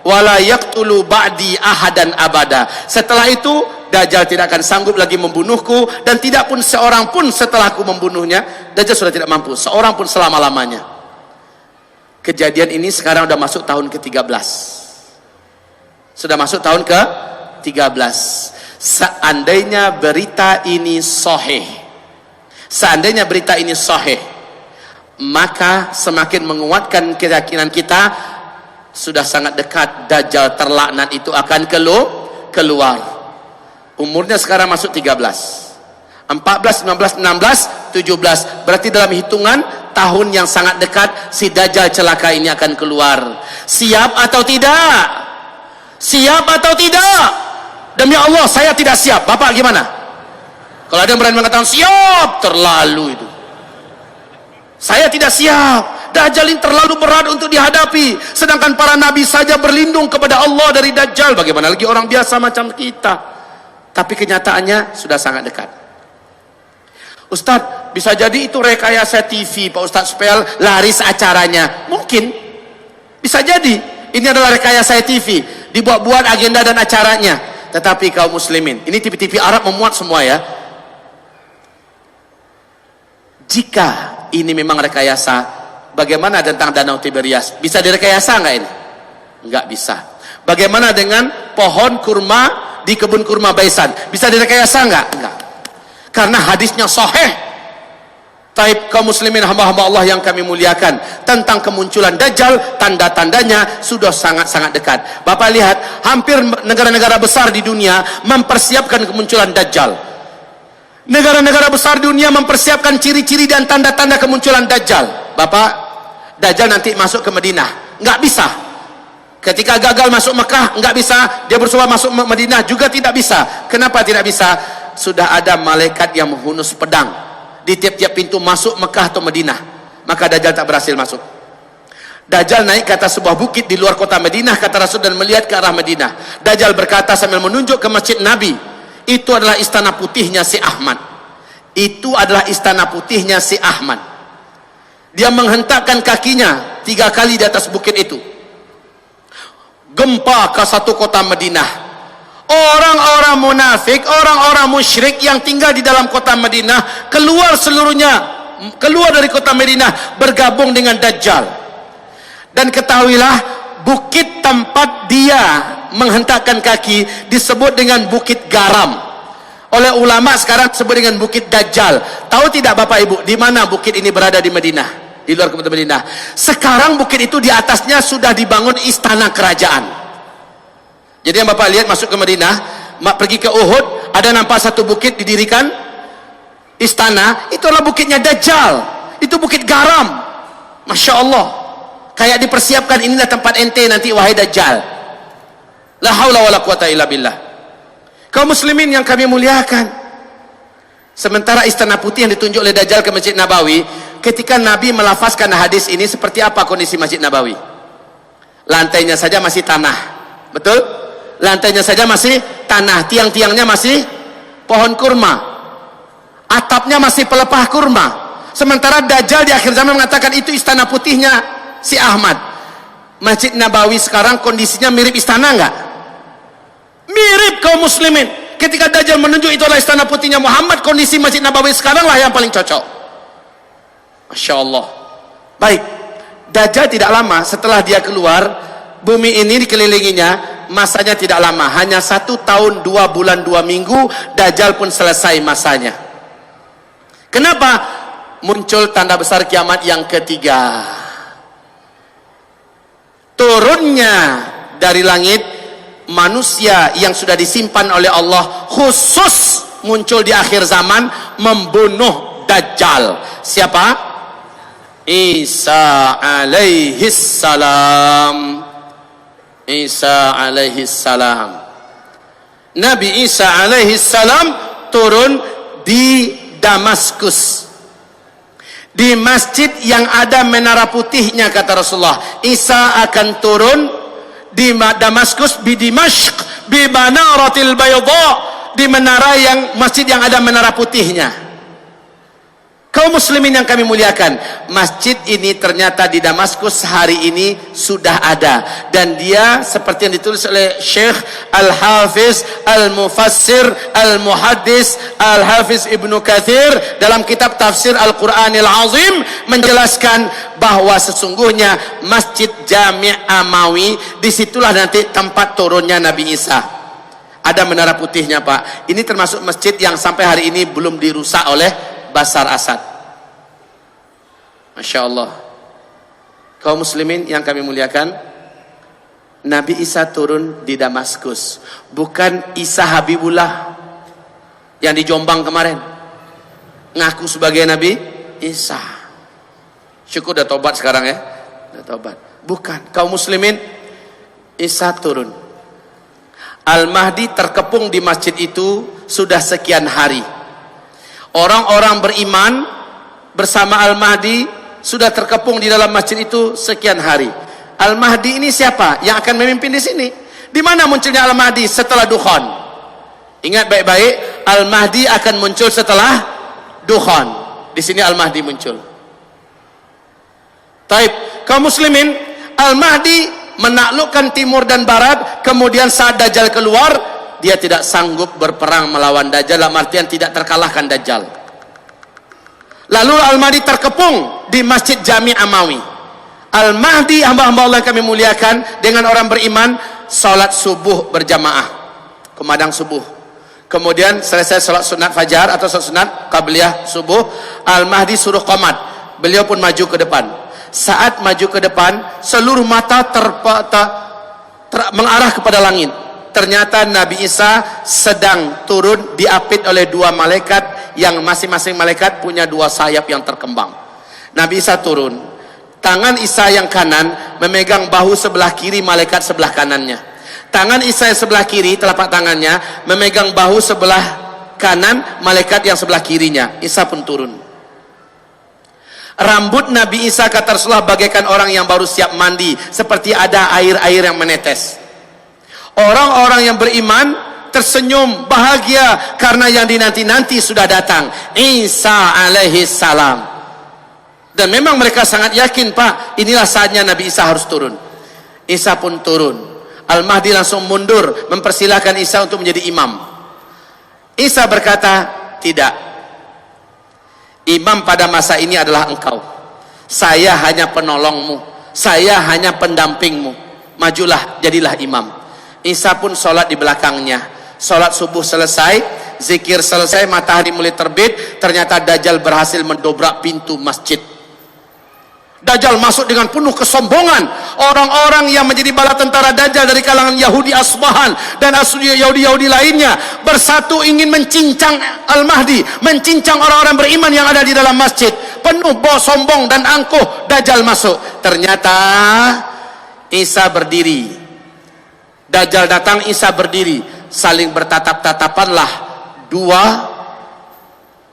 Wala yaqtulu ba'di ahadan abada. Setelah itu Dajjal tidak akan sanggup lagi membunuhku, dan tidak pun seorang pun setelahku membunuhnya. Dajjal sudah tidak mampu, seorang pun selama-lamanya. Kejadian ini sekarang sudah masuk tahun ke-13. Sudah masuk tahun ke-13. Seandainya berita ini sahih, seandainya berita ini sahih, maka semakin menguatkan keyakinan kita, sudah sangat dekat Dajjal terlaknat itu akan keluar. Umurnya sekarang masuk 13. 14, 15, 16, 17. Berarti dalam hitungan tahun yang sangat dekat si Dajjal celaka ini akan keluar. Siap atau tidak? Siap atau tidak? Demi Allah saya tidak siap. Bapak gimana? Kalau ada yang berani mengatakan siap, terlalu itu. Saya tidak siap. Dajjal ini terlalu berat untuk dihadapi. Sedangkan para nabi saja berlindung kepada Allah dari Dajjal. Bagaimana lagi orang biasa macam kita? Tapi kenyataannya sudah sangat dekat. Ustadz, bisa jadi itu rekayasa TV Pak Ustadz supaya laris acaranya. Mungkin. Bisa jadi. Ini adalah rekayasa TV. Dibuat-buat agenda dan acaranya. Tetapi kaum muslimin, ini TV-TV Arab memuat semua ya. Jika ini memang rekayasa, bagaimana tentang Danau Tiberias? Bisa direkayasa nggak ini? Nggak bisa. Bagaimana dengan pohon kurma di kebun kurma Baisan? Bisa direkayasa nggak? Nggak. Karena hadisnya sahih. Taib kaum muslimin hamba-hamba Allah yang kami muliakan, tentang kemunculan Dajjal, tanda-tandanya sudah sangat-sangat dekat. Bapak lihat, hampir negara-negara besar di dunia mempersiapkan kemunculan Dajjal. Negara-negara besar dunia mempersiapkan ciri-ciri dan tanda-tanda kemunculan Dajjal. Bapak, Dajjal nanti masuk ke Madinah. Nggak bisa. Ketika gagal masuk Mekah, nggak bisa. Dia berusaha masuk Madinah juga tidak bisa. Kenapa tidak bisa? Sudah ada malaikat yang menghunus pedang di tiap-tiap pintu masuk Mekah atau Madinah. Maka Dajjal tak berhasil masuk. Dajjal naik ke atas sebuah bukit di luar kota Madinah, kata Rasul, dan melihat ke arah Madinah. Dajjal berkata sambil menunjuk ke masjid Nabi, itu adalah istana putihnya si Ahmad. Itu adalah istana putihnya si Ahmad. Dia menghentakkan kakinya 3 kali di atas bukit itu. Gempa ke satu kota Madinah. Orang-orang munafik, orang-orang musyrik yang tinggal di dalam kota Madinah keluar seluruhnya, keluar dari kota Madinah, bergabung dengan Dajjal. Dan ketahuilah, bukit tempat dia menghentakkan kaki disebut dengan Bukit Garam. Oleh ulama sekarang disebut dengan Bukit Dajjal. Tahu tidak Bapak Ibu, di mana bukit ini berada di Madinah? Di luar kota Madinah. Sekarang bukit itu di atasnya sudah dibangun istana kerajaan. Jadi yang Bapak lihat masuk ke Madinah, pergi ke Uhud, ada nampak satu bukit didirikan istana, itu adalah bukitnya Dajjal. Itu Bukit Garam. Masya Allah. Kayak dipersiapkan, inilah tempat ente nanti wahai Dajjal. La haula wala quwata illa billah. Kaum muslimin yang kami muliakan. Sementara istana putih yang ditunjuk oleh Dajjal ke Masjid Nabawi, ketika Nabi melafazkan hadis ini, seperti apa kondisi Masjid Nabawi? Lantainya saja masih tanah. Betul? Lantainya saja masih tanah, tiang-tiangnya masih pohon kurma, atapnya masih pelepah kurma. Sementara Dajjal di akhir zaman mengatakan itu istana putihnya si Ahmad. Masjid Nabawi sekarang kondisinya mirip istana enggak? Mirip kaum muslimin. Ketika Dajjal menunjuk itu adalah istana putihnya Muhammad, kondisi Masjid Nabawi sekarang lah yang paling cocok. Masya Allah. Baik, Dajjal tidak lama setelah dia keluar, bumi ini dikelilinginya, masanya tidak lama, hanya 1 tahun 2 bulan 2 minggu Dajjal pun selesai masanya. Kenapa? Muncul tanda besar kiamat yang ketiga. Turunnya dari langit manusia yang sudah disimpan oleh Allah, khusus muncul di akhir zaman membunuh Dajjal. Siapa? Isa alaihi salam. Isa alaihi salam. Nabi Isa alaihi salam turun di Damaskus, di masjid yang ada menara putihnya, kata Rasulullah. Isa akan turun di Damaskus, di Dimashq, di Manaratil Bayda, di menara yang masjid yang ada menara putihnya. Kaum muslimin yang kami muliakan, masjid ini ternyata di Damaskus hari ini sudah ada, dan dia seperti yang ditulis oleh Syekh Al-Hafiz Al-Mufassir Al-Muhaddis Al-Hafiz Ibnu Katsir dalam kitab Tafsir Al-Qur'anil Azim menjelaskan bahwa sesungguhnya Masjid Jami' Amawi disitulah nanti tempat turunnya Nabi Isa. Ada menara putihnya Pak. Ini termasuk masjid yang sampai hari ini belum dirusak oleh Bashar Asad. Masya Allah. Kaum muslimin yang kami muliakan, Nabi Isa turun di Damaskus. Bukan Isa Habibullah, Yang di Jombang kemarin ngaku sebagai Nabi Isa. Syukur udah tobat sekarang ya. Udah tobat. Bukan, kaum muslimin, Isa turun. Al-Mahdi terkepung di masjid itu sudah sekian hari. Orang-orang beriman bersama Al-Mahdi sudah terkepung di dalam masjid itu sekian hari. Al-Mahdi ini siapa yang akan memimpin di sini? Di mana munculnya Al-Mahdi setelah Dukhan? Ingat baik-baik, Al-Mahdi akan muncul setelah Dukhan. Di sini Al-Mahdi muncul. Taib, kaum muslimin, Al-Mahdi menaklukkan timur dan barat, kemudian saat Dajjal keluar, dia tidak sanggup berperang melawan Dajjal, dalam artian tidak terkalahkan Dajjal. Lalu Al-Mahdi terkepung di Masjid Jami Amawi. Al-Mahdi, hamba-hamba Allah yang kami muliakan, dengan orang beriman, salat subuh berjamaah, kumandang subuh. Kemudian selesai salat sunat fajar atau salat sunat qabliyah subuh, Al-Mahdi suruh qomat. Beliau pun maju ke depan. Saat maju ke depan, seluruh mata mengarah kepada langit. Ternyata Nabi Isa sedang turun diapit oleh dua malaikat yang masing-masing malaikat punya dua sayap yang terkembang. Nabi Isa turun. Tangan Isa yang kanan memegang bahu sebelah kiri malaikat sebelah kanannya. Tangan Isa yang sebelah kiri, telapak tangannya memegang bahu sebelah kanan malaikat yang sebelah kirinya. Isa pun turun. Rambut Nabi Isa, kata Rasulullah, bagaikan orang yang baru siap mandi, seperti ada air-air yang menetes. Orang-orang yang beriman tersenyum bahagia karena yang dinanti-nanti sudah datang, Isa alaihi salam. Dan memang mereka sangat yakin, Pak, inilah saatnya Nabi Isa harus turun. Isa pun turun. Al-Mahdi langsung mundur, mempersilahkan Isa untuk menjadi imam. Isa berkata, tidak. Imam pada masa ini adalah engkau. Saya hanya penolongmu. Saya hanya pendampingmu. Majulah, jadilah imam. Isa pun sholat di belakangnya. Sholat subuh selesai, zikir selesai, matahari mulai terbit. Ternyata Dajjal berhasil mendobrak pintu masjid. Dajjal masuk dengan penuh kesombongan. Orang-orang yang menjadi bala tentara Dajjal dari kalangan Yahudi Asbahan dan Yahudi-Yahudi lainnya bersatu ingin mencincang Al-Mahdi, mencincang orang-orang beriman yang ada di dalam masjid. Penuh sombong dan angkuh, Dajjal masuk. Ternyata Isa berdiri. Dajjal datang, Isa berdiri. Saling bertatap-tatapanlah dua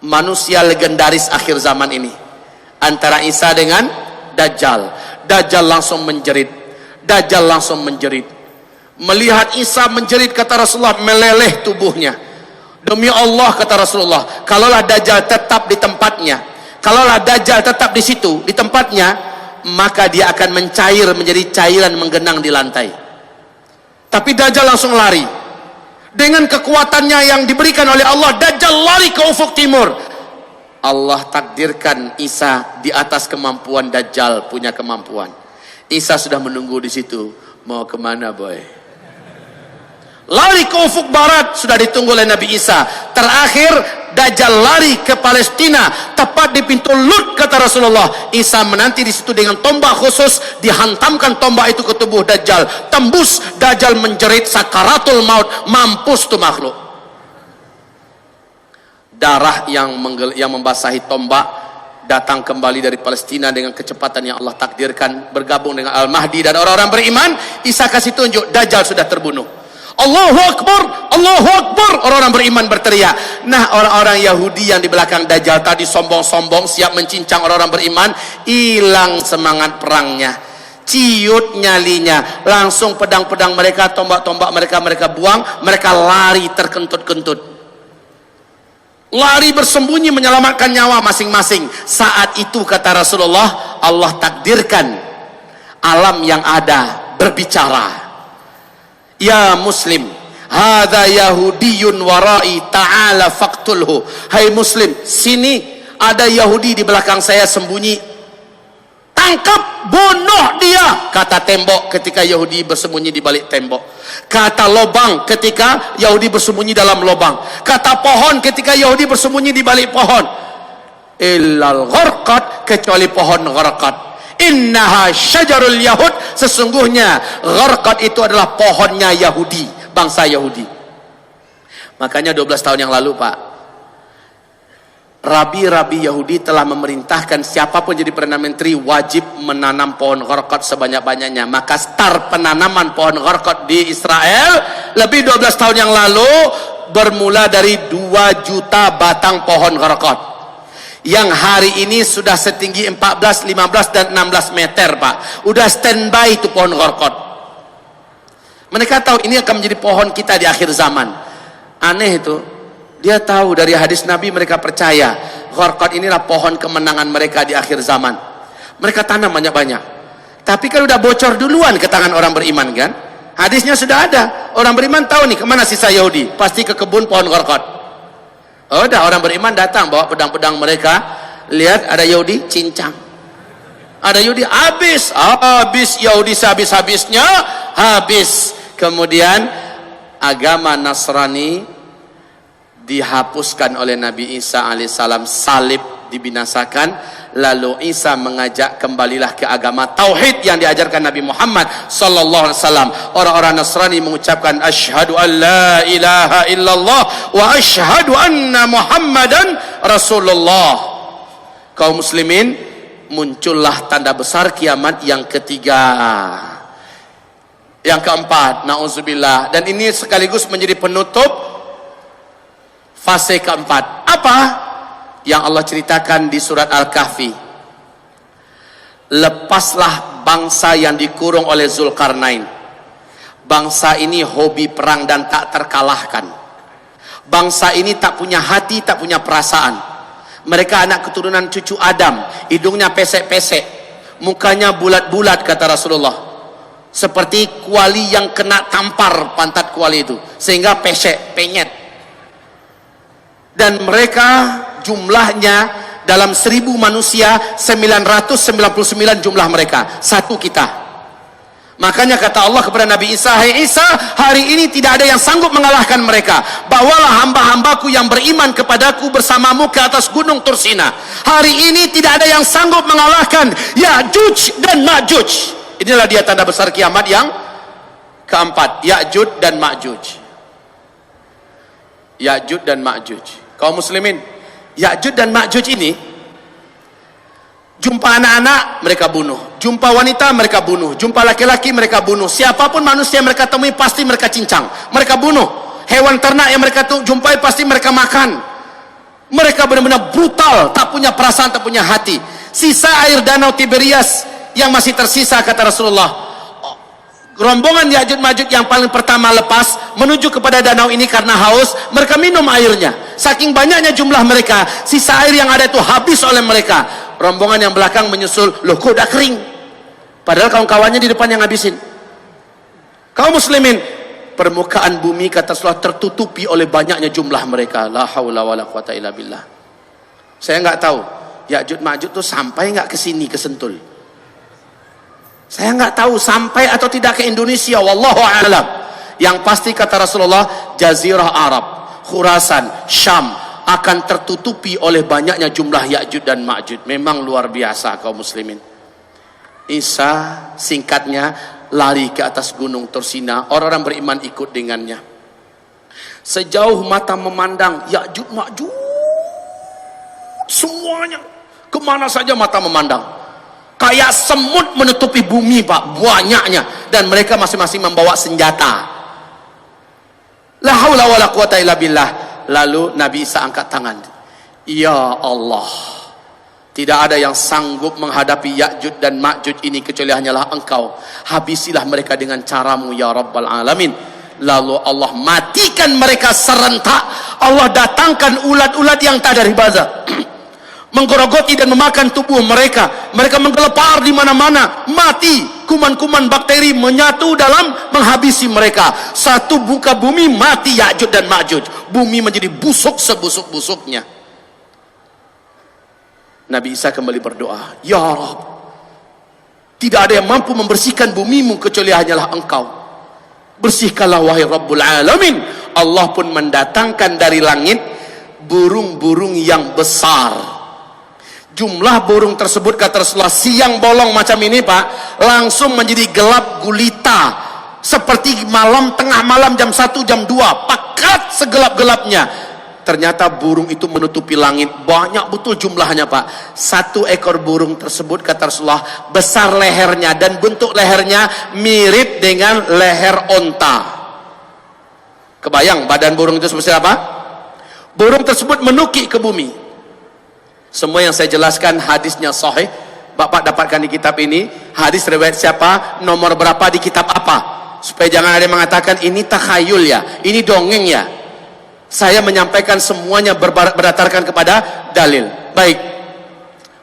manusia legendaris akhir zaman ini, antara Isa dengan Dajjal. Dajjal langsung menjerit. Dajjal langsung menjerit. Melihat Isa menjerit, kata Rasulullah, meleleh tubuhnya. Demi Allah, kata Rasulullah, kalaulah Dajjal tetap di tempatnya, kalaulah Dajjal tetap di situ, di tempatnya, maka dia akan mencair menjadi cairan menggenang di lantai. Tapi Dajjal langsung lari. Dengan kekuatannya yang diberikan oleh Allah, Dajjal lari ke ufuk timur. Allah takdirkan Isa di atas kemampuan Dajjal punya kemampuan. Isa sudah menunggu di situ. Mau kemana, boy? Lari ke ufuk barat, sudah ditunggu oleh Nabi Isa. Terakhir Dajjal lari ke Palestina, tepat di pintu Lut, kata Rasulullah. Isa menanti di situ dengan tombak khusus, dihantamkan tombak itu ke tubuh Dajjal. Tembus, Dajjal menjerit sakaratul maut, mampus tuh makhluk. Darah yang membasahi tombak datang kembali dari Palestina dengan kecepatan yang Allah takdirkan, bergabung dengan Al-Mahdi dan orang-orang beriman. Isa kasih tunjuk, Dajjal sudah terbunuh. Allahu Akbar, Allahu Akbar, orang-orang beriman berteriak. Nah, orang-orang Yahudi yang di belakang Dajjal tadi sombong-sombong siap mencincang orang-orang beriman, hilang semangat perangnya, ciut nyalinya, langsung pedang-pedang mereka, tombak-tombak mereka buang, mereka lari terkentut-kentut. Lari bersembunyi menyelamatkan nyawa masing-masing. Saat itu, kata Rasulullah, Allah takdirkan alam yang ada berbicara. Ya Muslim, hadza Yahudiyun warai, ta'ala faqtulhu. Hai Muslim, sini ada Yahudi di belakang saya sembunyi, tangkap, bunuh dia. Kata tembok ketika Yahudi bersembunyi di balik tembok. Kata lobang ketika Yahudi bersembunyi dalam lobang. Kata pohon ketika Yahudi bersembunyi di balik pohon. Illal gharqad, kecuali pohon gharqad. Innaha syajarul Yahud, sesungguhnya gharqad itu adalah pohonnya Yahudi, bangsa Yahudi. Makanya 12 tahun yang lalu, Pak, Rabi-rabi Yahudi telah memerintahkan siapapun jadi Perdana Menteri wajib menanam pohon gharqad sebanyak-banyaknya. Maka start penanaman pohon gharqad di Israel lebih 12 tahun yang lalu bermula dari 2 juta batang pohon gharqad, yang hari ini sudah setinggi 14, 15 dan 16 meter, Pak. Udah standby itu pohon gharqad. Mereka tahu ini akan menjadi pohon kita di akhir zaman. Aneh itu. Dia tahu dari hadis Nabi, mereka percaya gharqad inilah pohon kemenangan mereka di akhir zaman. Mereka tanam banyak-banyak. Tapi kan udah bocor duluan ke tangan orang beriman kan? Hadisnya sudah ada. Orang beriman tahu nih kemana sisa Yahudi. Pasti ke kebun pohon gharqad. Oh, udah orang beriman datang bawa pedang-pedang mereka. Lihat ada Yahudi cincang. Ada Yahudi habis Yahudi sehabis-habisnya habis. Kemudian agama Nasrani dihapuskan oleh Nabi Isa alaihissalam, salib dibinasakan, lalu Isa mengajak kembalilah ke agama tauhid yang diajarkan Nabi Muhammad sallallahu alaihi wasallam. Orang-orang Nasrani mengucapkan asyhadu an la ilaha illallah wa asyhadu anna Muhammadan Rasulullah. Kaum muslimin, muncullah tanda besar kiamat yang ketiga. Yang keempat, nauzubillah, dan ini sekaligus menjadi penutup fase keempat. Apa yang Allah ceritakan di surat Al-Kahfi? Lepaslah bangsa yang dikurung oleh Zulkarnain. Bangsa ini hobi perang dan tak terkalahkan. Bangsa ini tak punya hati, tak punya perasaan. Mereka anak keturunan cucu Adam, hidungnya pesek-pesek, mukanya bulat-bulat, kata Rasulullah, seperti kuali yang kena tampar pantat kuali itu, sehingga pesek, penyet. Dan mereka jumlahnya dalam 1000 manusia 999 jumlah mereka, satu kita. Makanya kata Allah kepada Nabi Isa, "Hai Isa, hari ini tidak ada yang sanggup mengalahkan mereka. Bawalah hamba-hambaku yang beriman kepadaku bersamamu ke atas gunung Tursina. Hari ini tidak ada yang sanggup mengalahkan Ya'juj dan Ma'juj." Inilah dia tanda besar kiamat yang keempat, Ya'juj dan Ma'juj. Ya'juj dan Ma'juj. Kaum muslimin, Ya'juj dan Ma'juj ini jumpa anak-anak mereka bunuh, jumpa wanita mereka bunuh, jumpa laki-laki mereka bunuh, siapapun manusia yang mereka temui pasti mereka cincang, mereka bunuh. Hewan ternak yang mereka jumpai pasti mereka makan. Mereka benar-benar brutal, tak punya perasaan, tak punya hati. Sisa air danau Tiberias yang masih tersisa, kata Rasulullah, rombongan Ya'juj Ma'juj yang paling pertama lepas menuju kepada danau ini karena haus, mereka minum airnya. Saking banyaknya jumlah mereka, sisa air yang ada itu habis oleh mereka. Rombongan yang belakang menyusul, loh kok udah kering? Padahal kawan-kawannya di depan yang habisin. Kaum muslimin, permukaan bumi kata Rasulullah tertutupi oleh banyaknya jumlah mereka. La haula wala quwata illa billah. Saya nggak tahu Ya'juj Ma'juj tuh sampai nggak ke sini, ke Sentul. Saya nggak tahu sampai atau tidak ke Indonesia, wallahu a'lam. Yang pasti kata Rasulullah, Jazirah Arab, Khurasan, Syam akan tertutupi oleh banyaknya jumlah Ya'juj dan Ma'juj. Memang luar biasa kaum muslimin. Isa singkatnya lari ke atas gunung Tursina, orang-orang beriman ikut dengannya. Sejauh mata memandang, Ya'juj Ma'juj semuanya, kemana saja mata memandang. Kayak semut menutupi bumi, Pak, banyaknya, dan mereka masing-masing membawa senjata. La haula wala quwata illa billah. Lalu Nabi Isa angkat tangan, ya Allah, tidak ada yang sanggup menghadapi Ya'juj dan Ma'juj ini kecuali hanyalah Engkau. Habisilah mereka dengan caramu ya Rabbal Alamin. Lalu Allah matikan mereka serentak. Allah datangkan ulat-ulat yang tak ada ribaza menggerogoti dan memakan tubuh mereka. Mereka menggelepar di mana-mana, mati. Kuman-kuman bakteri menyatu dalam menghabisi mereka. Satu muka bumi mati Ya'juj dan Ma'juj. Bumi menjadi busuk sebusuk-busuknya. Nabi Isa kembali berdoa, ya Rabb, tidak ada yang mampu membersihkan bumimu kecuali hanyalah Engkau. Bersihkanlah wahai Rabbul Alamin. Allah pun mendatangkan dari langit burung-burung yang besar. Jumlah burung tersebut kata Rasulullah siang bolong macam ini, Pak, langsung menjadi gelap gulita, seperti malam, tengah malam jam 1 jam 2, pekat segelap-gelapnya. Ternyata burung itu menutupi langit. Banyak betul jumlahnya, Pak. Satu ekor burung tersebut, kata Rasulullah, besar lehernya dan bentuk lehernya mirip dengan leher onta. Kebayang badan burung itu seperti apa? Burung tersebut menukik ke bumi. Semua yang saya jelaskan hadisnya sahih. Bapak dapatkan di kitab ini. Hadis riwayat siapa, nomor berapa, di kitab apa, supaya jangan ada yang mengatakan ini takhayul ya, ini dongeng ya. Saya menyampaikan semuanya berdasarkan kepada dalil. Baik,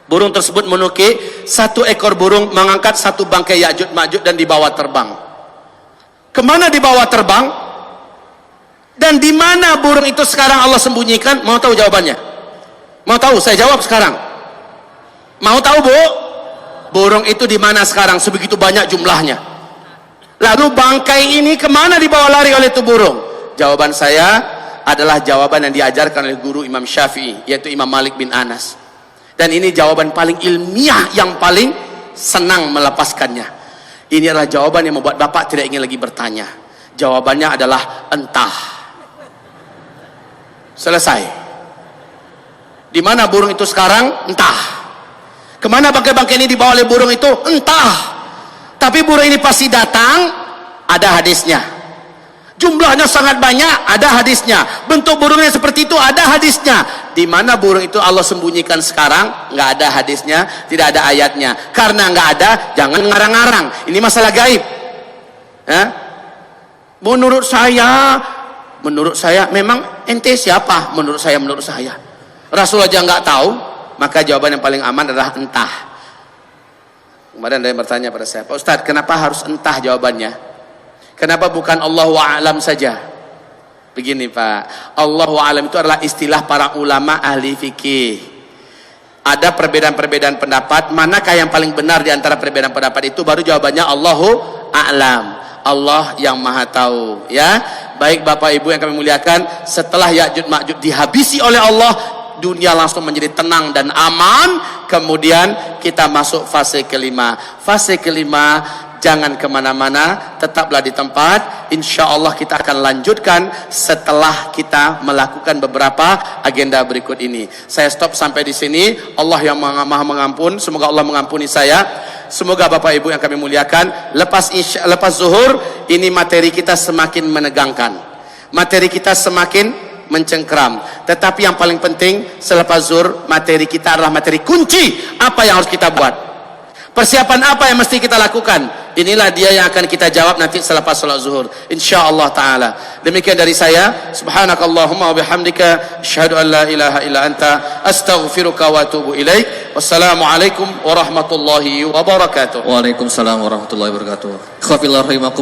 burung tersebut menukik. Satu ekor burung mengangkat satu bangkai Ya'juj Ma'juj dan dibawa terbang. Kemana dibawa terbang? Dan di mana burung itu sekarang Allah sembunyikan? Mau tahu jawabannya? Mau tahu? Saya jawab sekarang. Mau tahu, Bu? Burung itu di mana sekarang? Sebegitu banyak jumlahnya. Lalu bangkai ini kemana dibawa lari oleh itu burung? Jawaban saya adalah jawaban yang diajarkan oleh guru Imam Syafi'i, yaitu Imam Malik bin Anas. Dan ini jawaban paling ilmiah yang paling senang melepaskannya. Ini adalah jawaban yang membuat Bapak tidak ingin lagi bertanya. Jawabannya adalah entah. Selesai. Di mana burung itu sekarang? Entah. Kemana bangkai-bangkai ini dibawa oleh burung itu? Entah. Tapi burung ini pasti datang, ada hadisnya. Jumlahnya sangat banyak, ada hadisnya. Bentuk burungnya seperti itu, ada hadisnya. Di mana burung itu Allah sembunyikan sekarang? Nggak ada hadisnya, tidak ada ayatnya. Karena nggak ada, jangan ngarang-ngarang. Ini masalah gaib. Menurut saya, memang ente siapa? Menurut saya. Rasul aja nggak tahu, maka jawaban yang paling aman adalah entah. Kemarin ada yang bertanya pada saya, Pak Ustadz, kenapa harus entah jawabannya? Kenapa bukan Allahu a'lam saja? Begini, Pak, Allahu a'lam itu adalah istilah para ulama ahli fikih. Ada perbedaan-perbedaan pendapat, manakah yang paling benar di antara perbedaan pendapat itu? Baru jawabannya Allahu a'lam. Allah yang maha tahu, ya. Baik Bapak Ibu yang kami muliakan, setelah Ya'juj Ma'juj dihabisi oleh Allah, dunia langsung menjadi tenang dan aman. Kemudian kita masuk fase kelima. Fase kelima, jangan kemana-mana, tetaplah di tempat. Insya Allah kita akan lanjutkan setelah kita melakukan beberapa agenda berikut ini. Saya stop sampai di sini. Allah yang maha mengampun, semoga Allah mengampuni saya. Semoga Bapak Ibu yang kami muliakan, lepas zuhur ini materi kita semakin menegangkan, materi kita semakin mencengkram. Tetapi yang paling penting selepas zuhur, materi kita adalah materi kunci. Apa yang harus kita buat? Persiapan apa yang mesti kita lakukan? Inilah dia yang akan kita jawab nanti selepas salat zuhur, insyaallah taala. Demikian dari saya. Subhanakallahumma wa bihamdika asyhadu an la ilaha illa anta astaghfiruka wa atubu ilaik. Wassalamualaikum warahmatullahi wabarakatuh. Waalaikumsalam warahmatullahi wabarakatuh. Khafillah rahimakum.